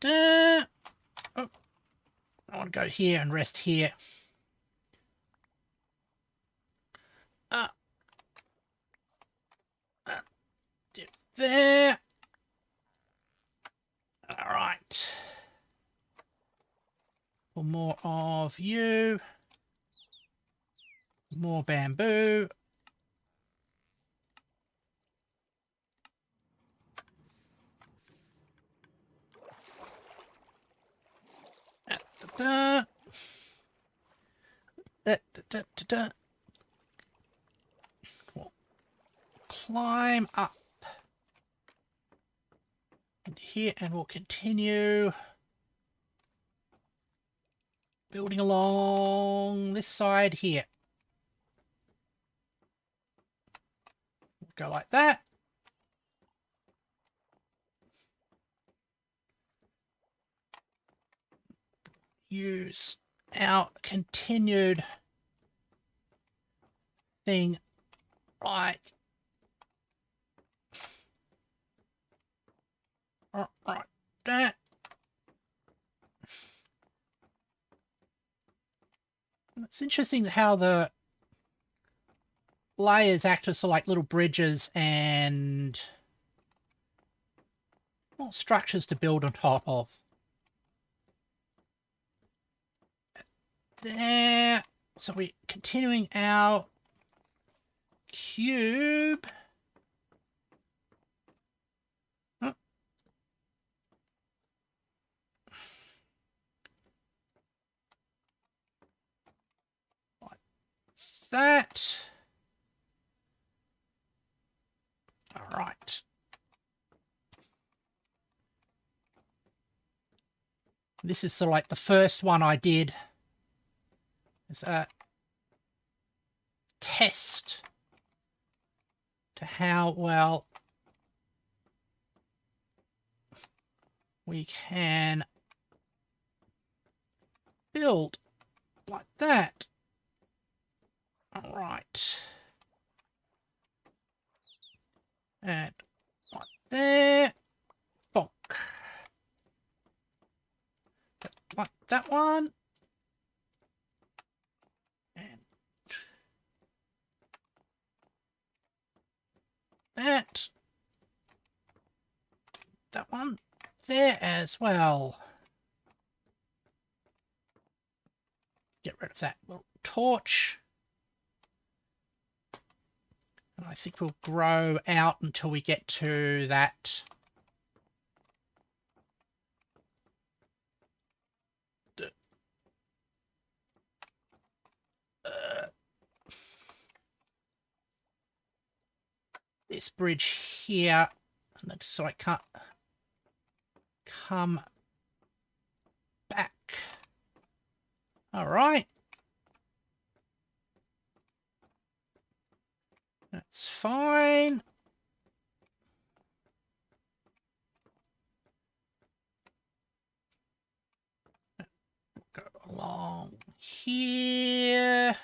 Oh, I want to go here and rest here. There. All right. For more of you. More bamboo. We'll climb up into here and we'll continue building along this side here. We'll go like that. Use our continued thing like that. It's interesting how the layers act as like little bridges and structures to build on top of. There. So we're continuing our cube. Oh. Like that. All right. This is sort of like the first one I did. It's a test to how well we can build like that. All right. And like there. Bonk. Like that one. And that. That one there as well. Get rid of that little torch. And I think we'll grow out until we get to that. This bridge here, so I can't come back. All right. That's fine. Go along here.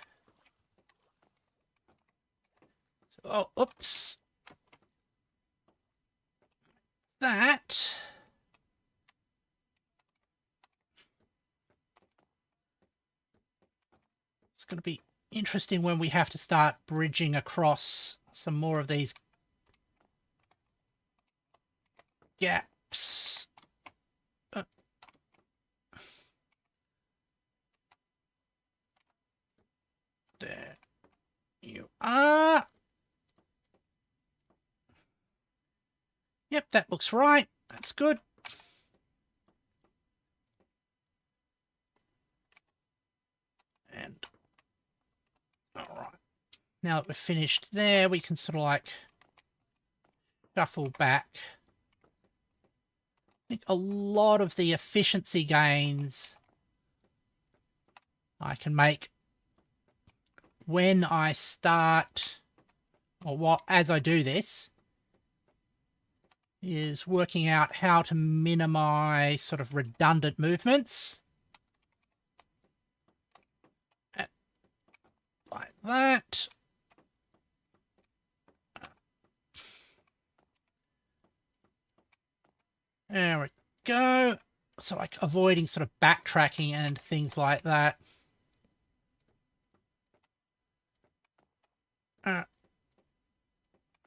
Oh, oops. That. It's going to be interesting when we have to start bridging across some more of these gaps. There you are. Yep, that looks right. That's good. And all right. Now that we're finished there, we can sort of like shuffle back. I think a lot of the efficiency gains I can make when I start, or as I do this, is working out how to minimize sort of redundant movements. Like that. There we go. So like avoiding sort of backtracking and things like that.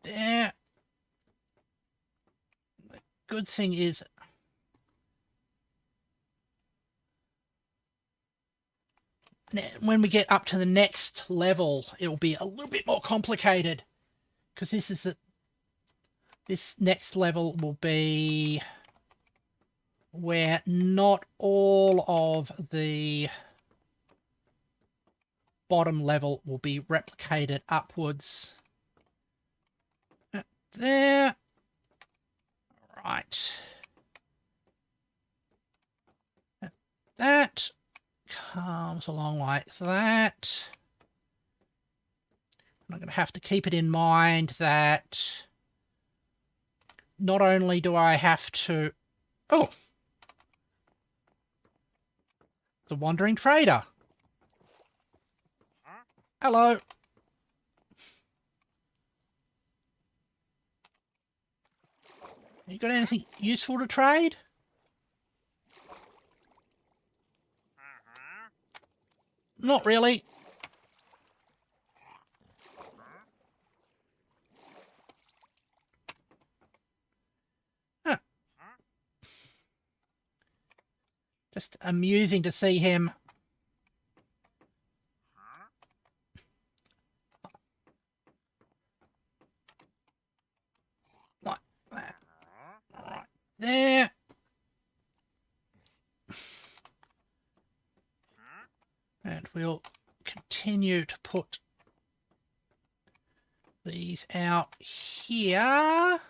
There. The good thing is when we get up to the next level, it will be a little bit more complicated, because this next level will be where not all of the bottom level will be replicated upwards. There. Right. That comes along like that. I'm going to have to keep it in mind that not only do I have to... Oh! The Wandering Trader. Hello. You got anything useful to trade? Not really. Huh. Just amusing to see him. Like that. Right there. And we'll continue to put these out here.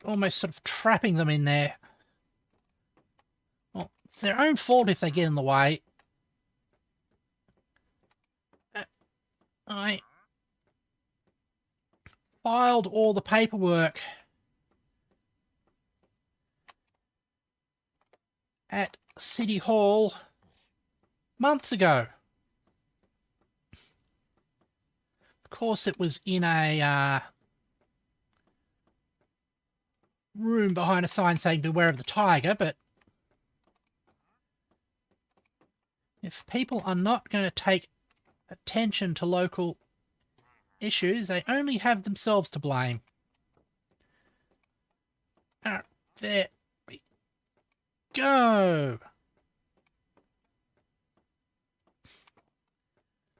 Almost sort of trapping them in there. Well, it's their own fault if they get in the way. I filed all the paperwork at City Hall months ago. Of course, it was in a room behind a sign saying beware of the tiger, but if people are not going to take attention to local issues, they only have themselves to blame. There we go.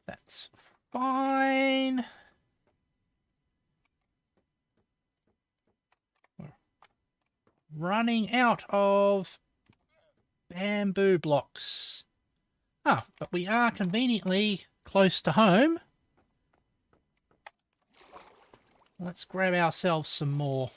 That's fine. We're running out of bamboo blocks. Ah, but we are conveniently close to home. Let's grab ourselves some more.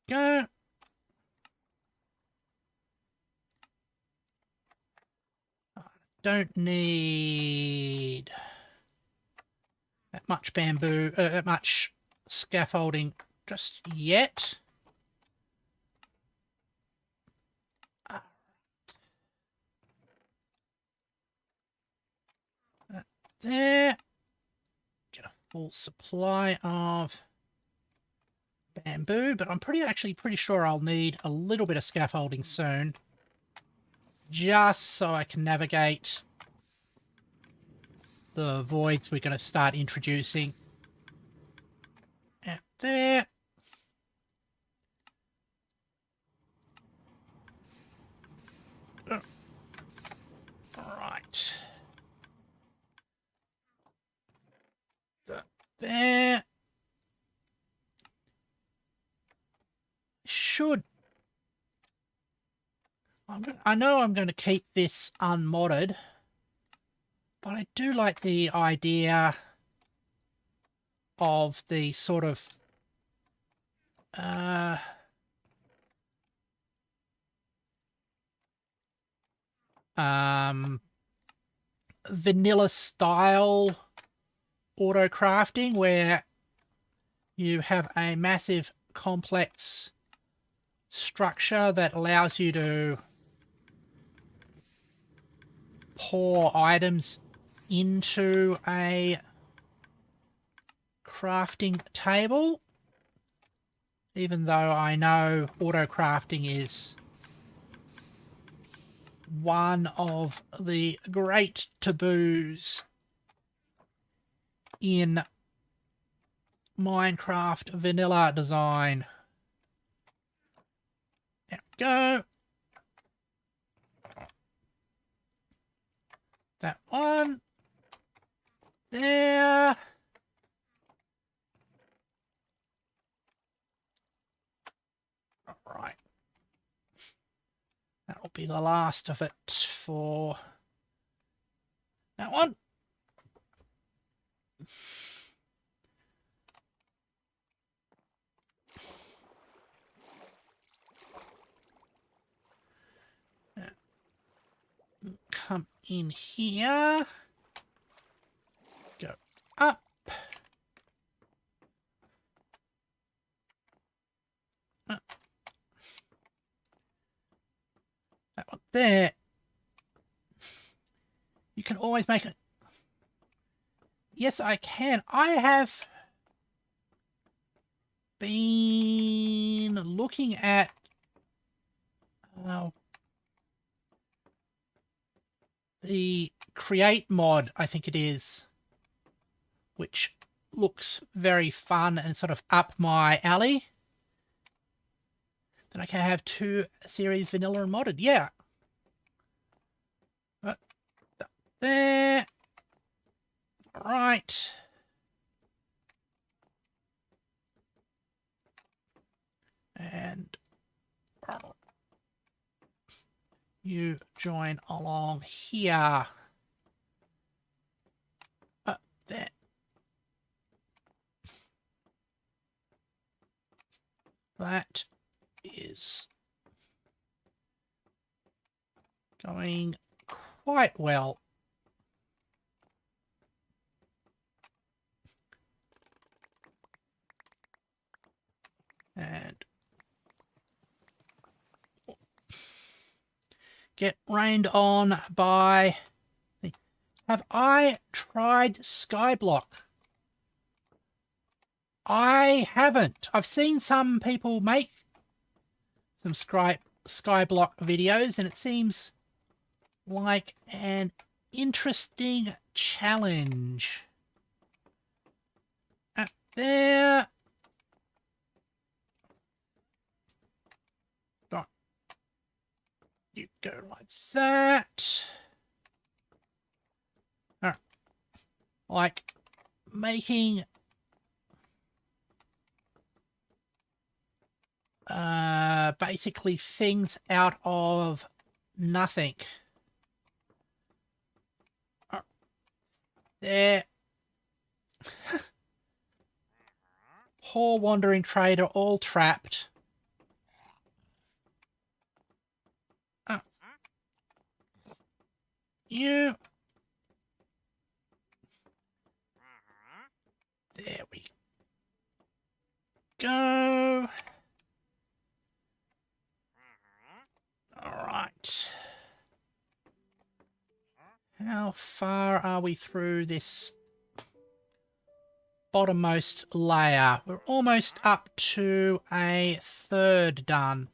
Go. Don't need that much bamboo, that much scaffolding just yet. There. Get a full supply of bamboo, but I'm actually pretty sure I'll need a little bit of scaffolding soon, just so I can navigate the voids we're going to start introducing. Out there. Right. There. I know I'm going to keep this unmodded, but I do like the idea of the sort of vanilla style auto crafting, where you have a massive complex structure that allows you to pour items into a crafting table, even though I know auto crafting is one of the great taboos in Minecraft vanilla design. There we go. That one. There. Alright. That'll be the last of it for that one. Come in here. Go up. That one there. You can always make it. Yes, I can. I have been looking at the create mod, I think it is, which looks very fun and sort of up my alley. Then I can have 2 series vanilla and modded. Yeah. There. Right. And you join along here. There. That is going quite well. And get rained on by... Have I tried Skyblock? I haven't. I've seen some people make some skyblock videos, and it seems like an interesting challenge. There. Don't you go like that. Like making basically things out of nothing. There. Poor wandering trader, all trapped. You. There we go. All right. How far are we through this bottommost layer? We're almost up to a third done.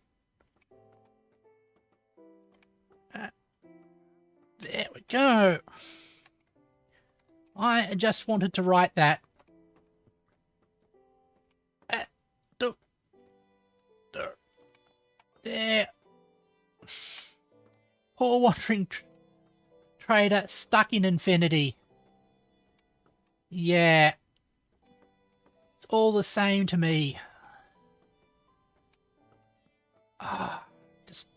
There we go. I just wanted to write that. There. Poor wandering trader stuck in infinity. Yeah. It's all the same to me. Just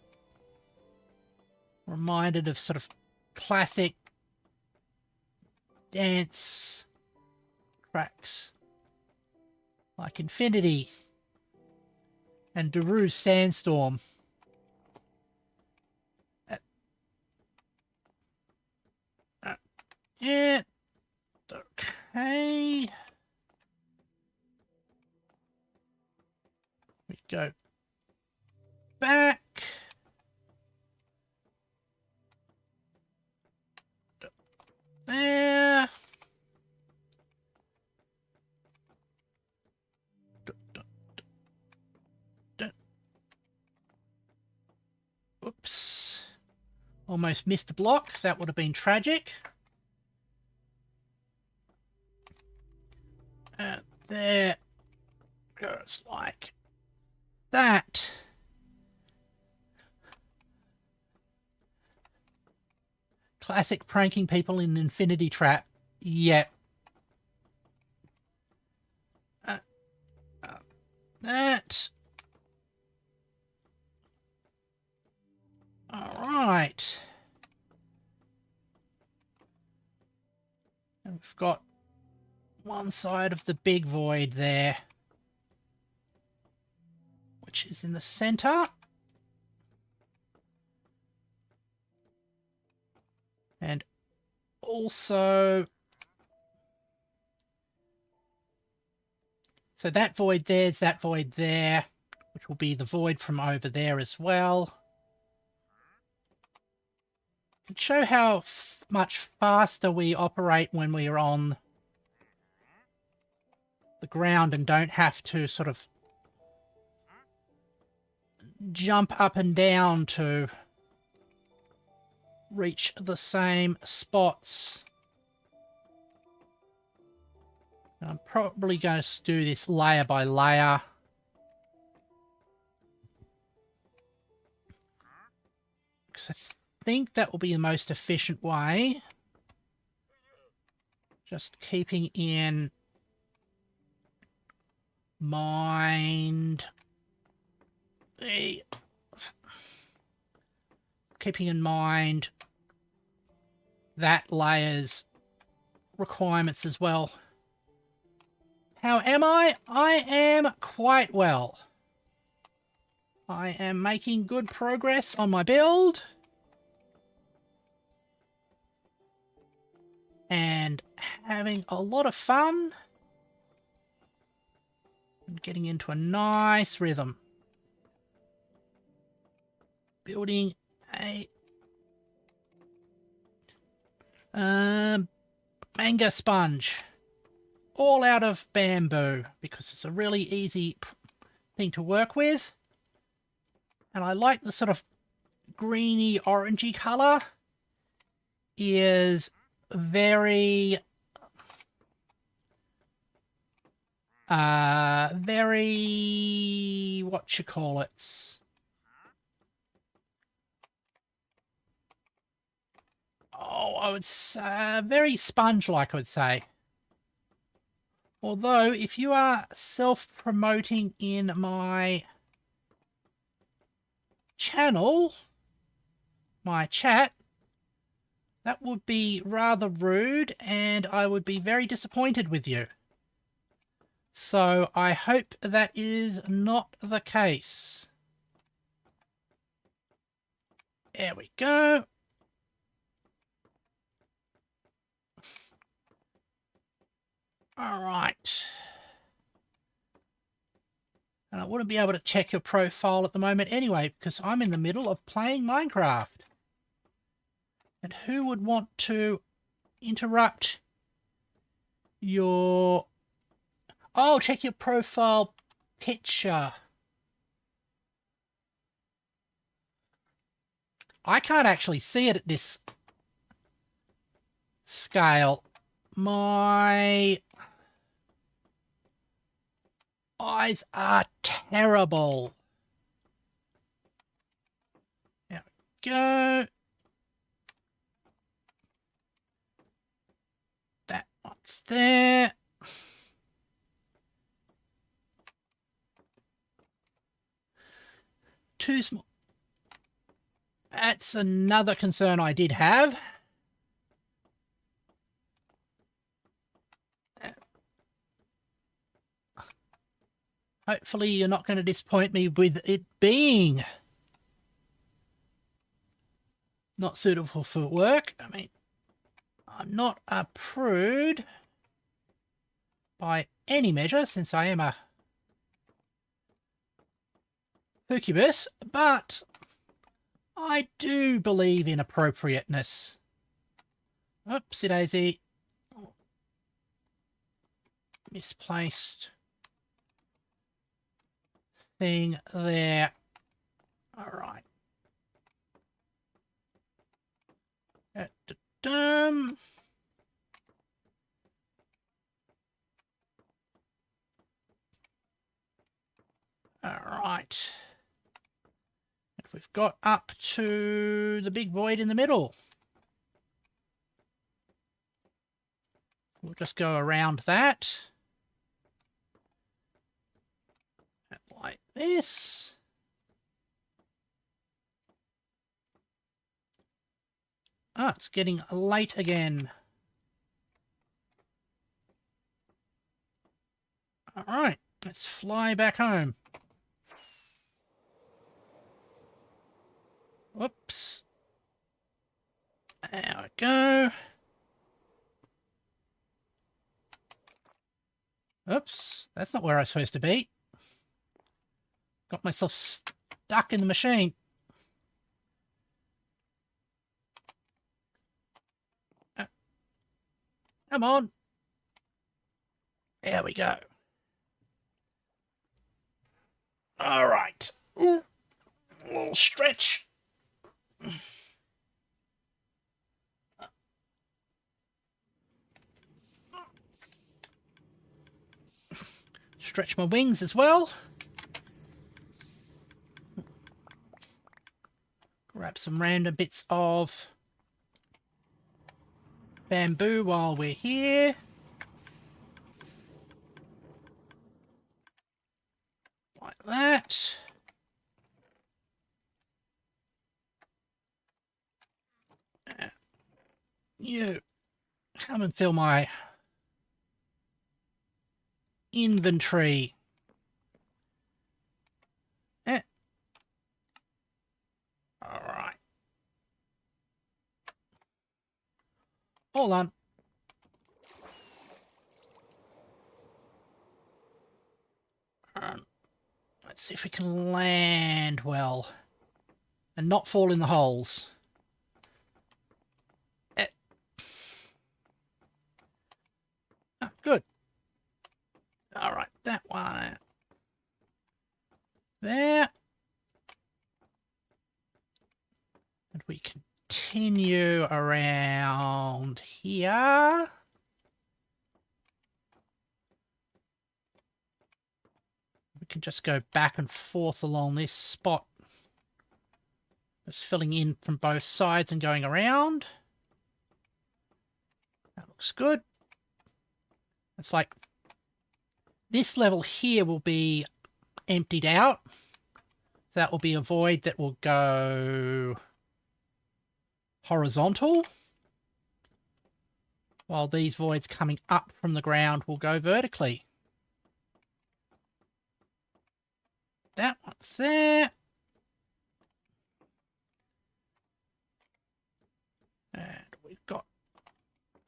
reminded of sort of classic dance tracks like Infinity and Daru's Sandstorm. Yeah, okay. We go back. There. Oops. Almost missed a block. That would have been tragic. There goes like that. Classic pranking people in Infinity Trap. Yep. That. Alright. And we've got one side of the big void there, which is in the center. And also, so that void there's that void there, which will be the void from over there as well. And show how much faster we operate when we're on the ground and don't have to sort of jump up and down to reach the same spots. I'm probably going to do this layer by layer. Because I think that will be the most efficient way. Just keeping in mind that layer's requirements as well. How am I? I am quite well. I am making good progress on my build. And having a lot of fun. And getting into a nice rhythm. Building a Menger sponge. All out of bamboo, because it's a really easy thing to work with. And I like the sort of greeny orangey colour. Is very what you call it? Oh, I would say very sponge-like, I would say. Although, if you are self-promoting in my channel, my chat, that would be rather rude, and I would be very disappointed with you. So I hope that is not the case. There we go. All right. And I wouldn't be able to check your profile at the moment anyway, because I'm in the middle of playing Minecraft. And who would want to interrupt your... Oh, check your profile picture. I can't actually see it at this scale. My eyes are terrible. There we go. That one's there. Too small. That's another concern I did have. Hopefully you're not going to disappoint me with it being not suitable for work. I mean, I'm not a prude by any measure, since I am a fooccubus, but I do believe in appropriateness. Oopsie daisy. Misplaced thing there. All right. All right. And we've got up to the big void in the middle. We'll just go around that. Like this. Ah, it's getting late again. All right, let's fly back home. Whoops. There we go. Oops, that's not where I was supposed to be. Got myself stuck in the machine. Come on. There we go. All right. Ooh, a little stretch. Stretch my wings as well. Grab some random bits of bamboo while we're here. Like that. You come and fill my inventory. All right. Hold on. Let's see if we can land well and not fall in the holes. Oh, good. All right, that one. There. continue around here. We can just go back and forth along this spot. Just filling in from both sides and going around. That looks good. It's like this level here will be emptied out. So that will be a void that will go horizontal, while these voids coming up from the ground will go vertically. That one's there. And we've got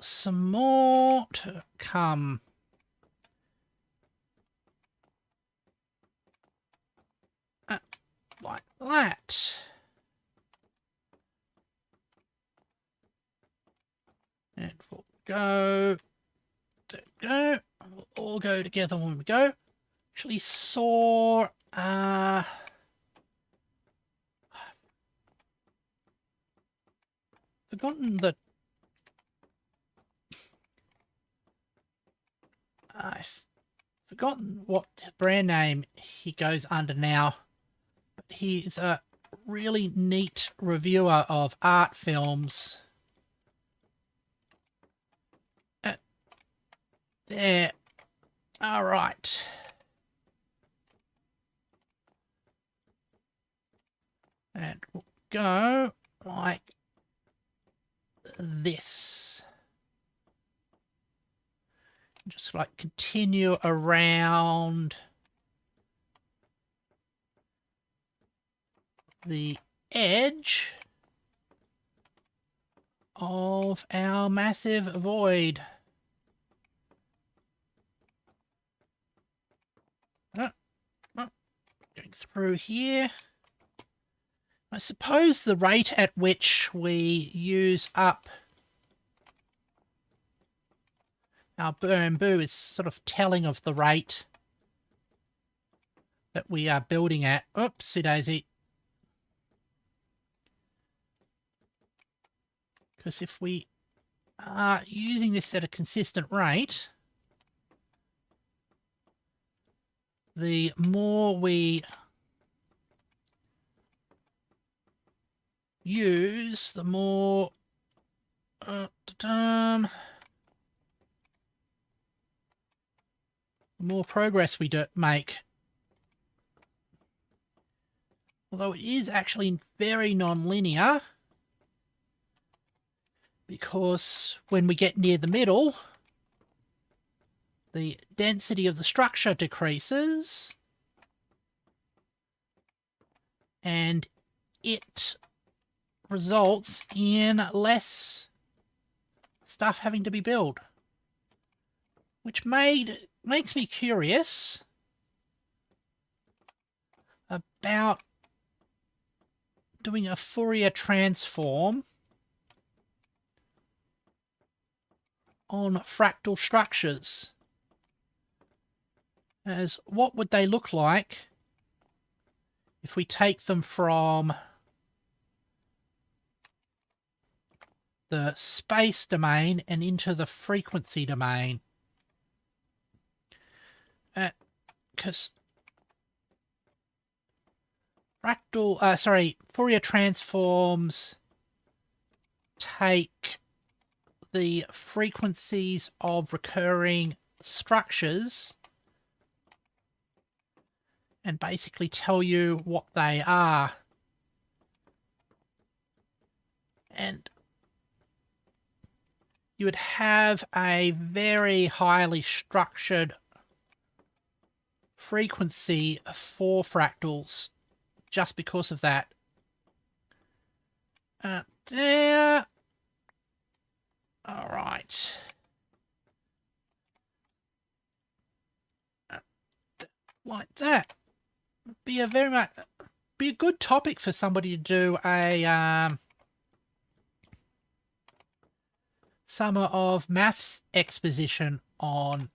some more to come. Like that. And we'll go. There we go. We'll all go together when we go. Actually saw forgotten that I've forgotten what brand name he goes under now. But he is a really neat reviewer of art films. There. All right. And we'll go like this. Just like continue around the edge of our massive void. Going through here. I suppose the rate at which we use up our bamboo is sort of telling of the rate that we are building at. Oopsie daisy. Because if we are using this at a consistent rate, the more we use, the more progress we make. Although it is actually very non-linear, because when we get near the middle, the density of the structure decreases, and it results in less stuff having to be built, which makes me curious about doing a Fourier transform on fractal structures. As what would they look like if we take them from the space domain and into the frequency domain? Because Fourier transforms take the frequencies of recurring structures and basically tell you what they are. And you would have a very highly structured frequency for fractals just because of that. There. All right. Like that. Be a good topic for somebody to do a summer of maths exposition on.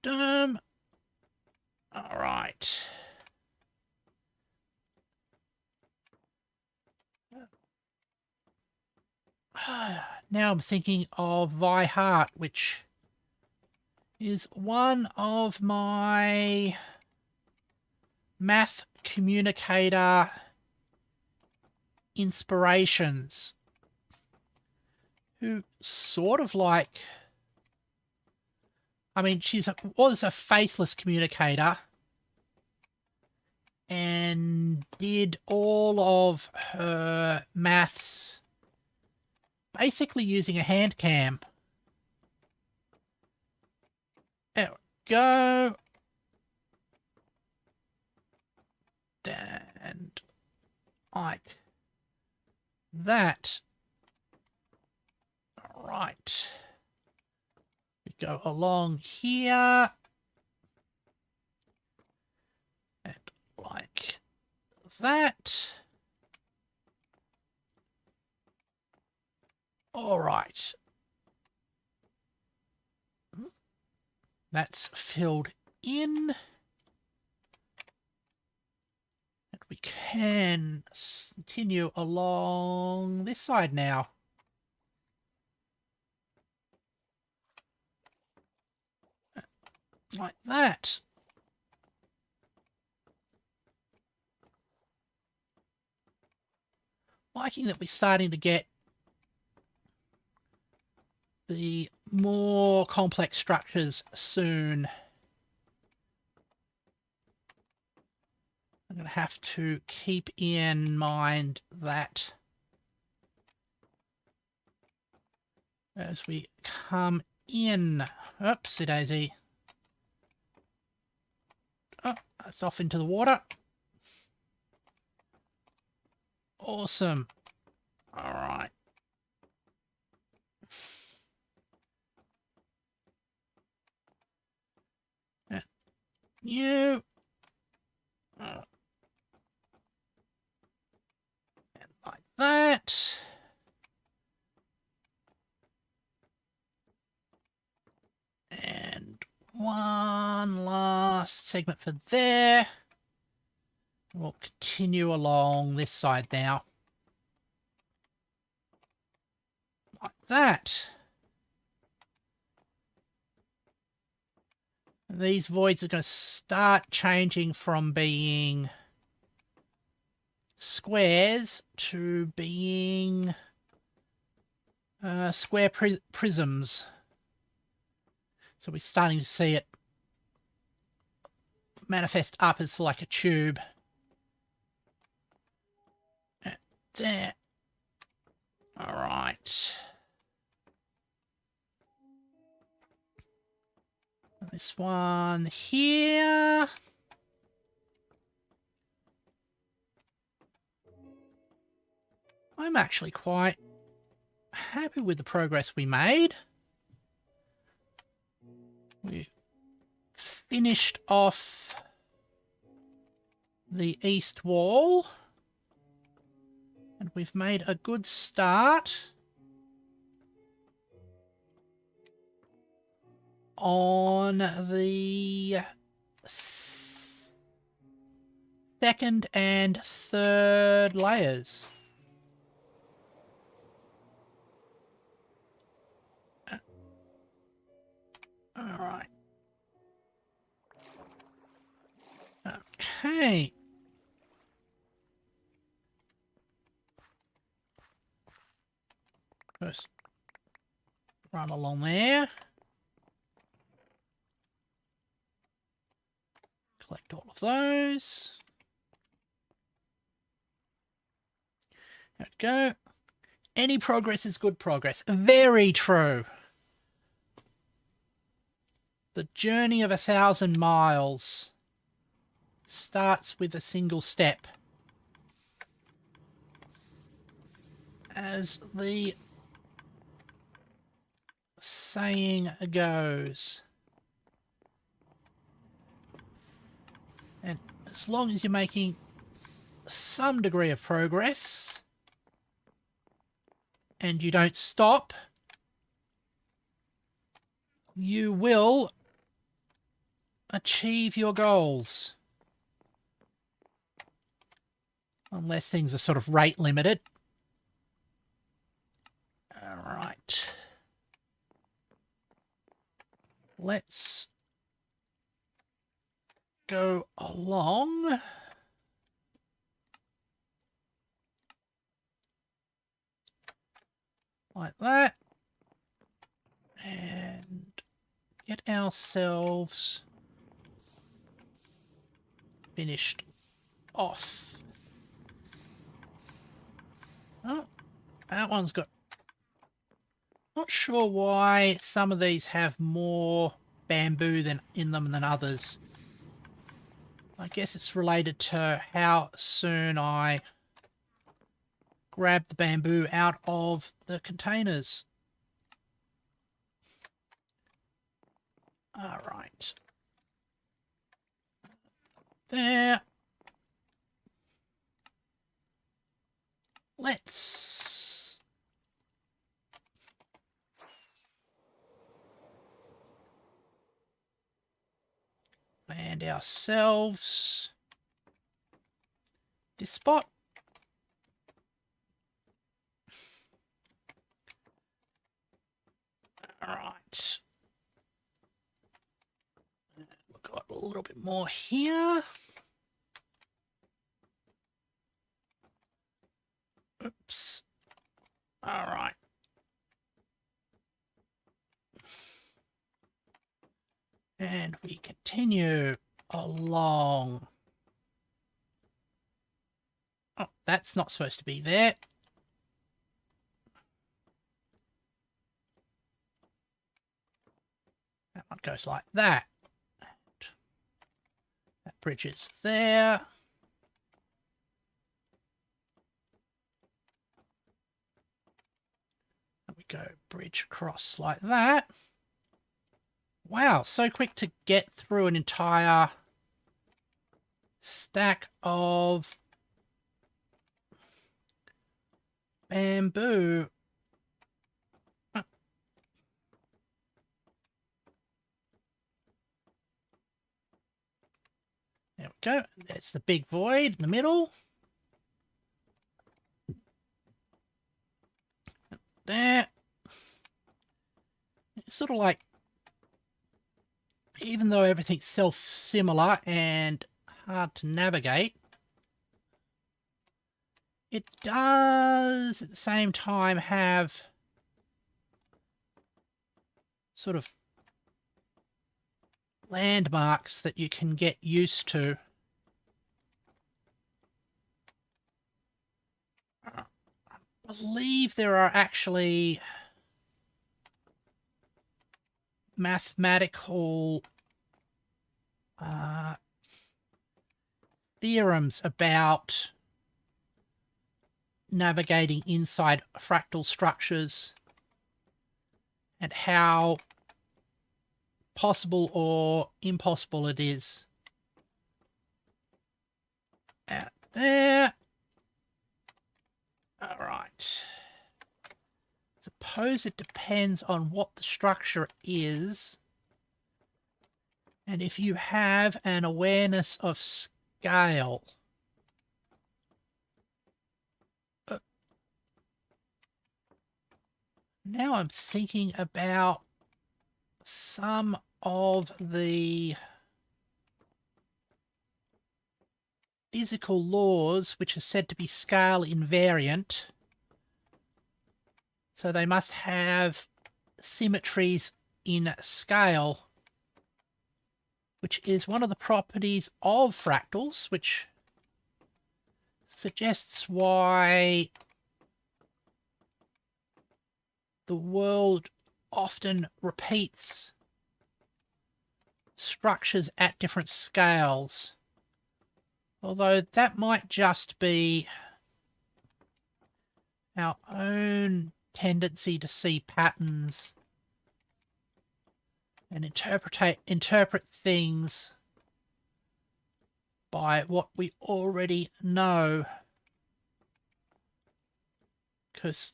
All right. now I'm thinking of Vi Hart, which is one of my math communicator inspirations, who sort of like, I mean, was a faceless communicator and did all of her maths basically using a hand cam. There we go. And like that. All right. We go along here. And like that. All right. That's filled in. And we can continue along this side now. Like that. Liking that we're starting to get the more complex structures soon. I'm going to have to keep in mind that as we come in. Oopsie daisy. Oh, it's off into the water. Awesome. All right. You. And like that. And one last segment for there. We'll continue along this side now. Like that. And these voids are going to start changing from being squares to being square prisms. So we're starting to see it manifest up as like a tube. There. All right. This one here. I'm actually quite happy with the progress we made. We finished off the east wall. And we've made a good start on the second and third layers. All right. Okay. First, run along there. Collect all of those. There we go. Any progress is good progress. Very true. The journey of 1,000 miles starts with a single step. As the saying goes. And as long as you're making some degree of progress and you don't stop, you will achieve your goals. Unless things are sort of rate limited. All right. right. Let's go along. Like that. And get ourselves finished off. Oh, that one's got... Not sure why some of these have more bamboo in them than others. I guess it's related to how soon I grab the bamboo out of the containers. All right. There. Let's land ourselves this spot. All right. We've got a little bit more here. Oops. All right. And we continue along. Oh, that's not supposed to be there. That one goes like that. That bridge is there. And we go bridge across like that. Wow, so quick to get through an entire stack of bamboo. There we go. There's the big void in the middle. There. It's sort of like, even though everything's self-similar and hard to navigate, it does at the same time have sort of landmarks that you can get used to. I believe there are actually mathematical theorems about navigating inside fractal structures and how possible or impossible it is. Out there. All right. Suppose it depends on what the structure is. And if you have an awareness of scale. Now I'm thinking about some of the physical laws which are said to be scale invariant. So they must have symmetries in scale, which is one of the properties of fractals, which suggests why the world often repeats structures at different scales. Although that might just be our own tendency to see patterns and interpret things by what we already know. Because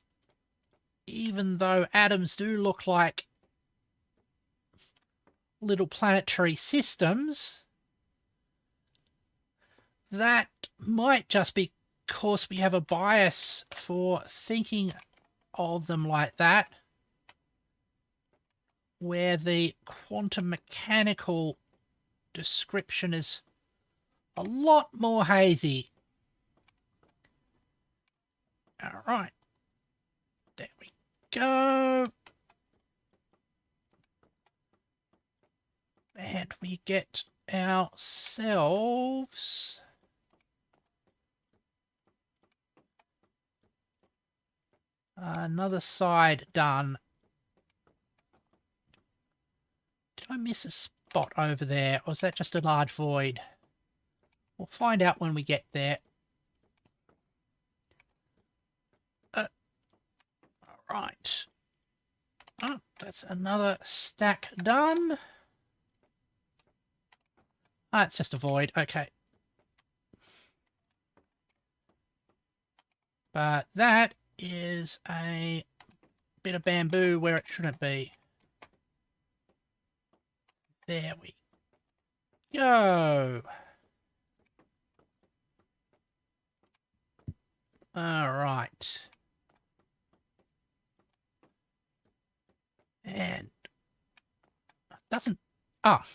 even though atoms do look like little planetary systems, that might just be because we have a bias for thinking of them like that. where the quantum mechanical description is a lot more hazy. All right. There we go. And we get ourselves another side done. Did I miss a spot over there, or is that just a large void? We'll find out when we get there. All right. Oh, that's another stack done. Ah, it's just a void. Okay. But that is a bit of bamboo where it shouldn't be. There we go. All right. And doesn't... Ah.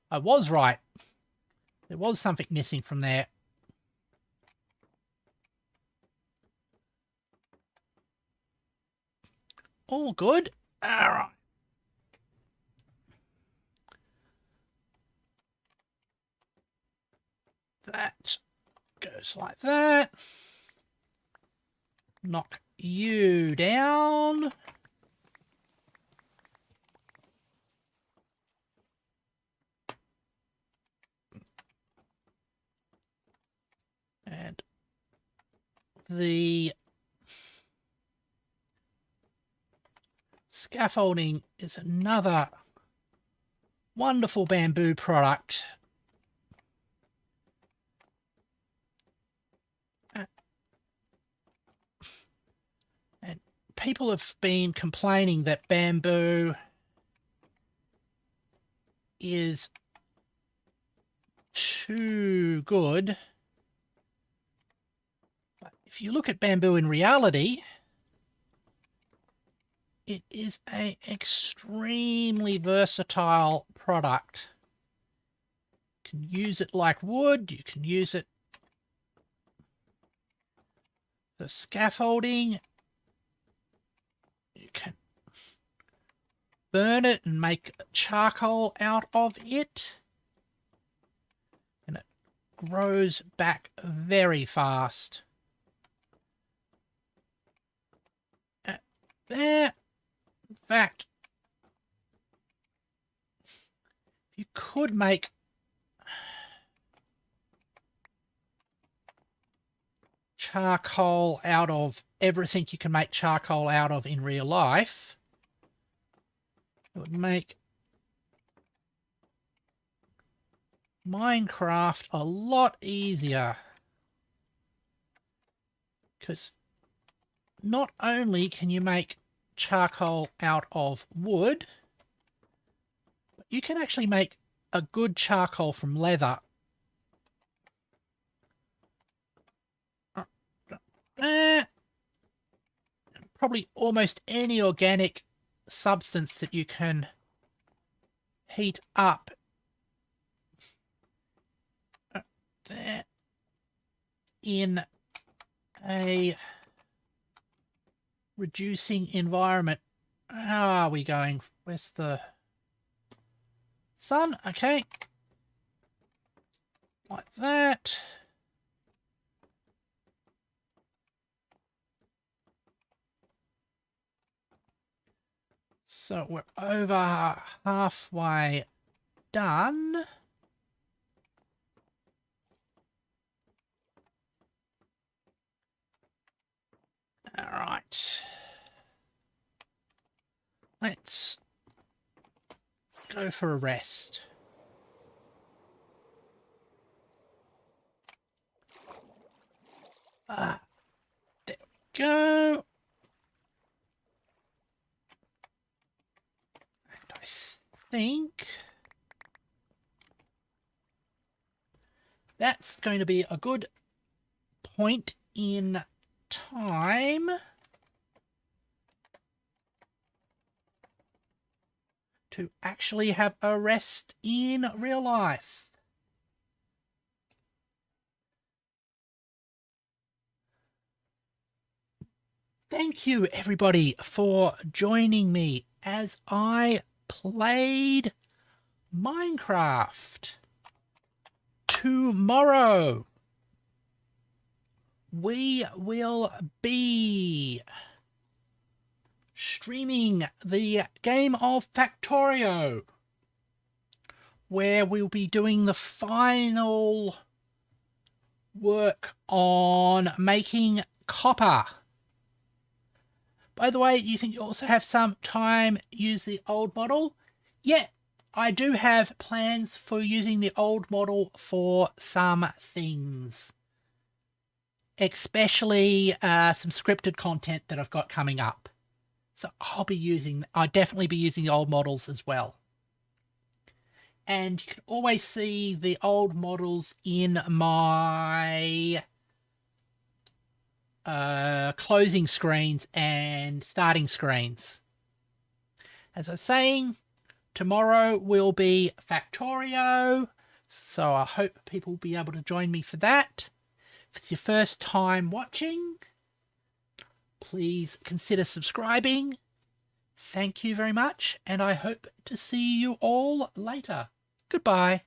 I was right. There was something missing from there. All good. All right. That goes like that. Knock you down. And the scaffolding is another wonderful bamboo product. And people have been complaining that bamboo is too good. But if you look at bamboo in reality, it is an extremely versatile product. You can use it like wood, you can use it for scaffolding, you can burn it and make charcoal out of it, and it grows back very fast. There, in fact, you could make charcoal out of everything you can make charcoal out of in real life. It would make Minecraft a lot easier, because not only can you make charcoal out of wood, but you can actually make a good charcoal from leather. Probably almost any organic substance that you can heat up in a reducing environment. How are we going? Where's the sun? Okay. Like that. So we're over halfway done. All right. Let's go for a rest. There we go. And I think that's going to be a good point in time to actually have a rest in real life. Thank you, everybody, for joining me as I played Minecraft. Tomorrow, we will be streaming the game of Factorio, where we'll be doing the final work on making copper. By the way, you think you also have some time use the old model? Yeah, I do have plans for using the old model for some things. Especially some scripted content that I've got coming up. So I'll definitely be using the old models as well. And you can always see the old models in my closing screens and starting screens. As I was saying, tomorrow will be Factorio, so I hope people will be able to join me for that. If it's your first time watching, please consider subscribing. Thank you very much, and I hope to see you all later. Goodbye.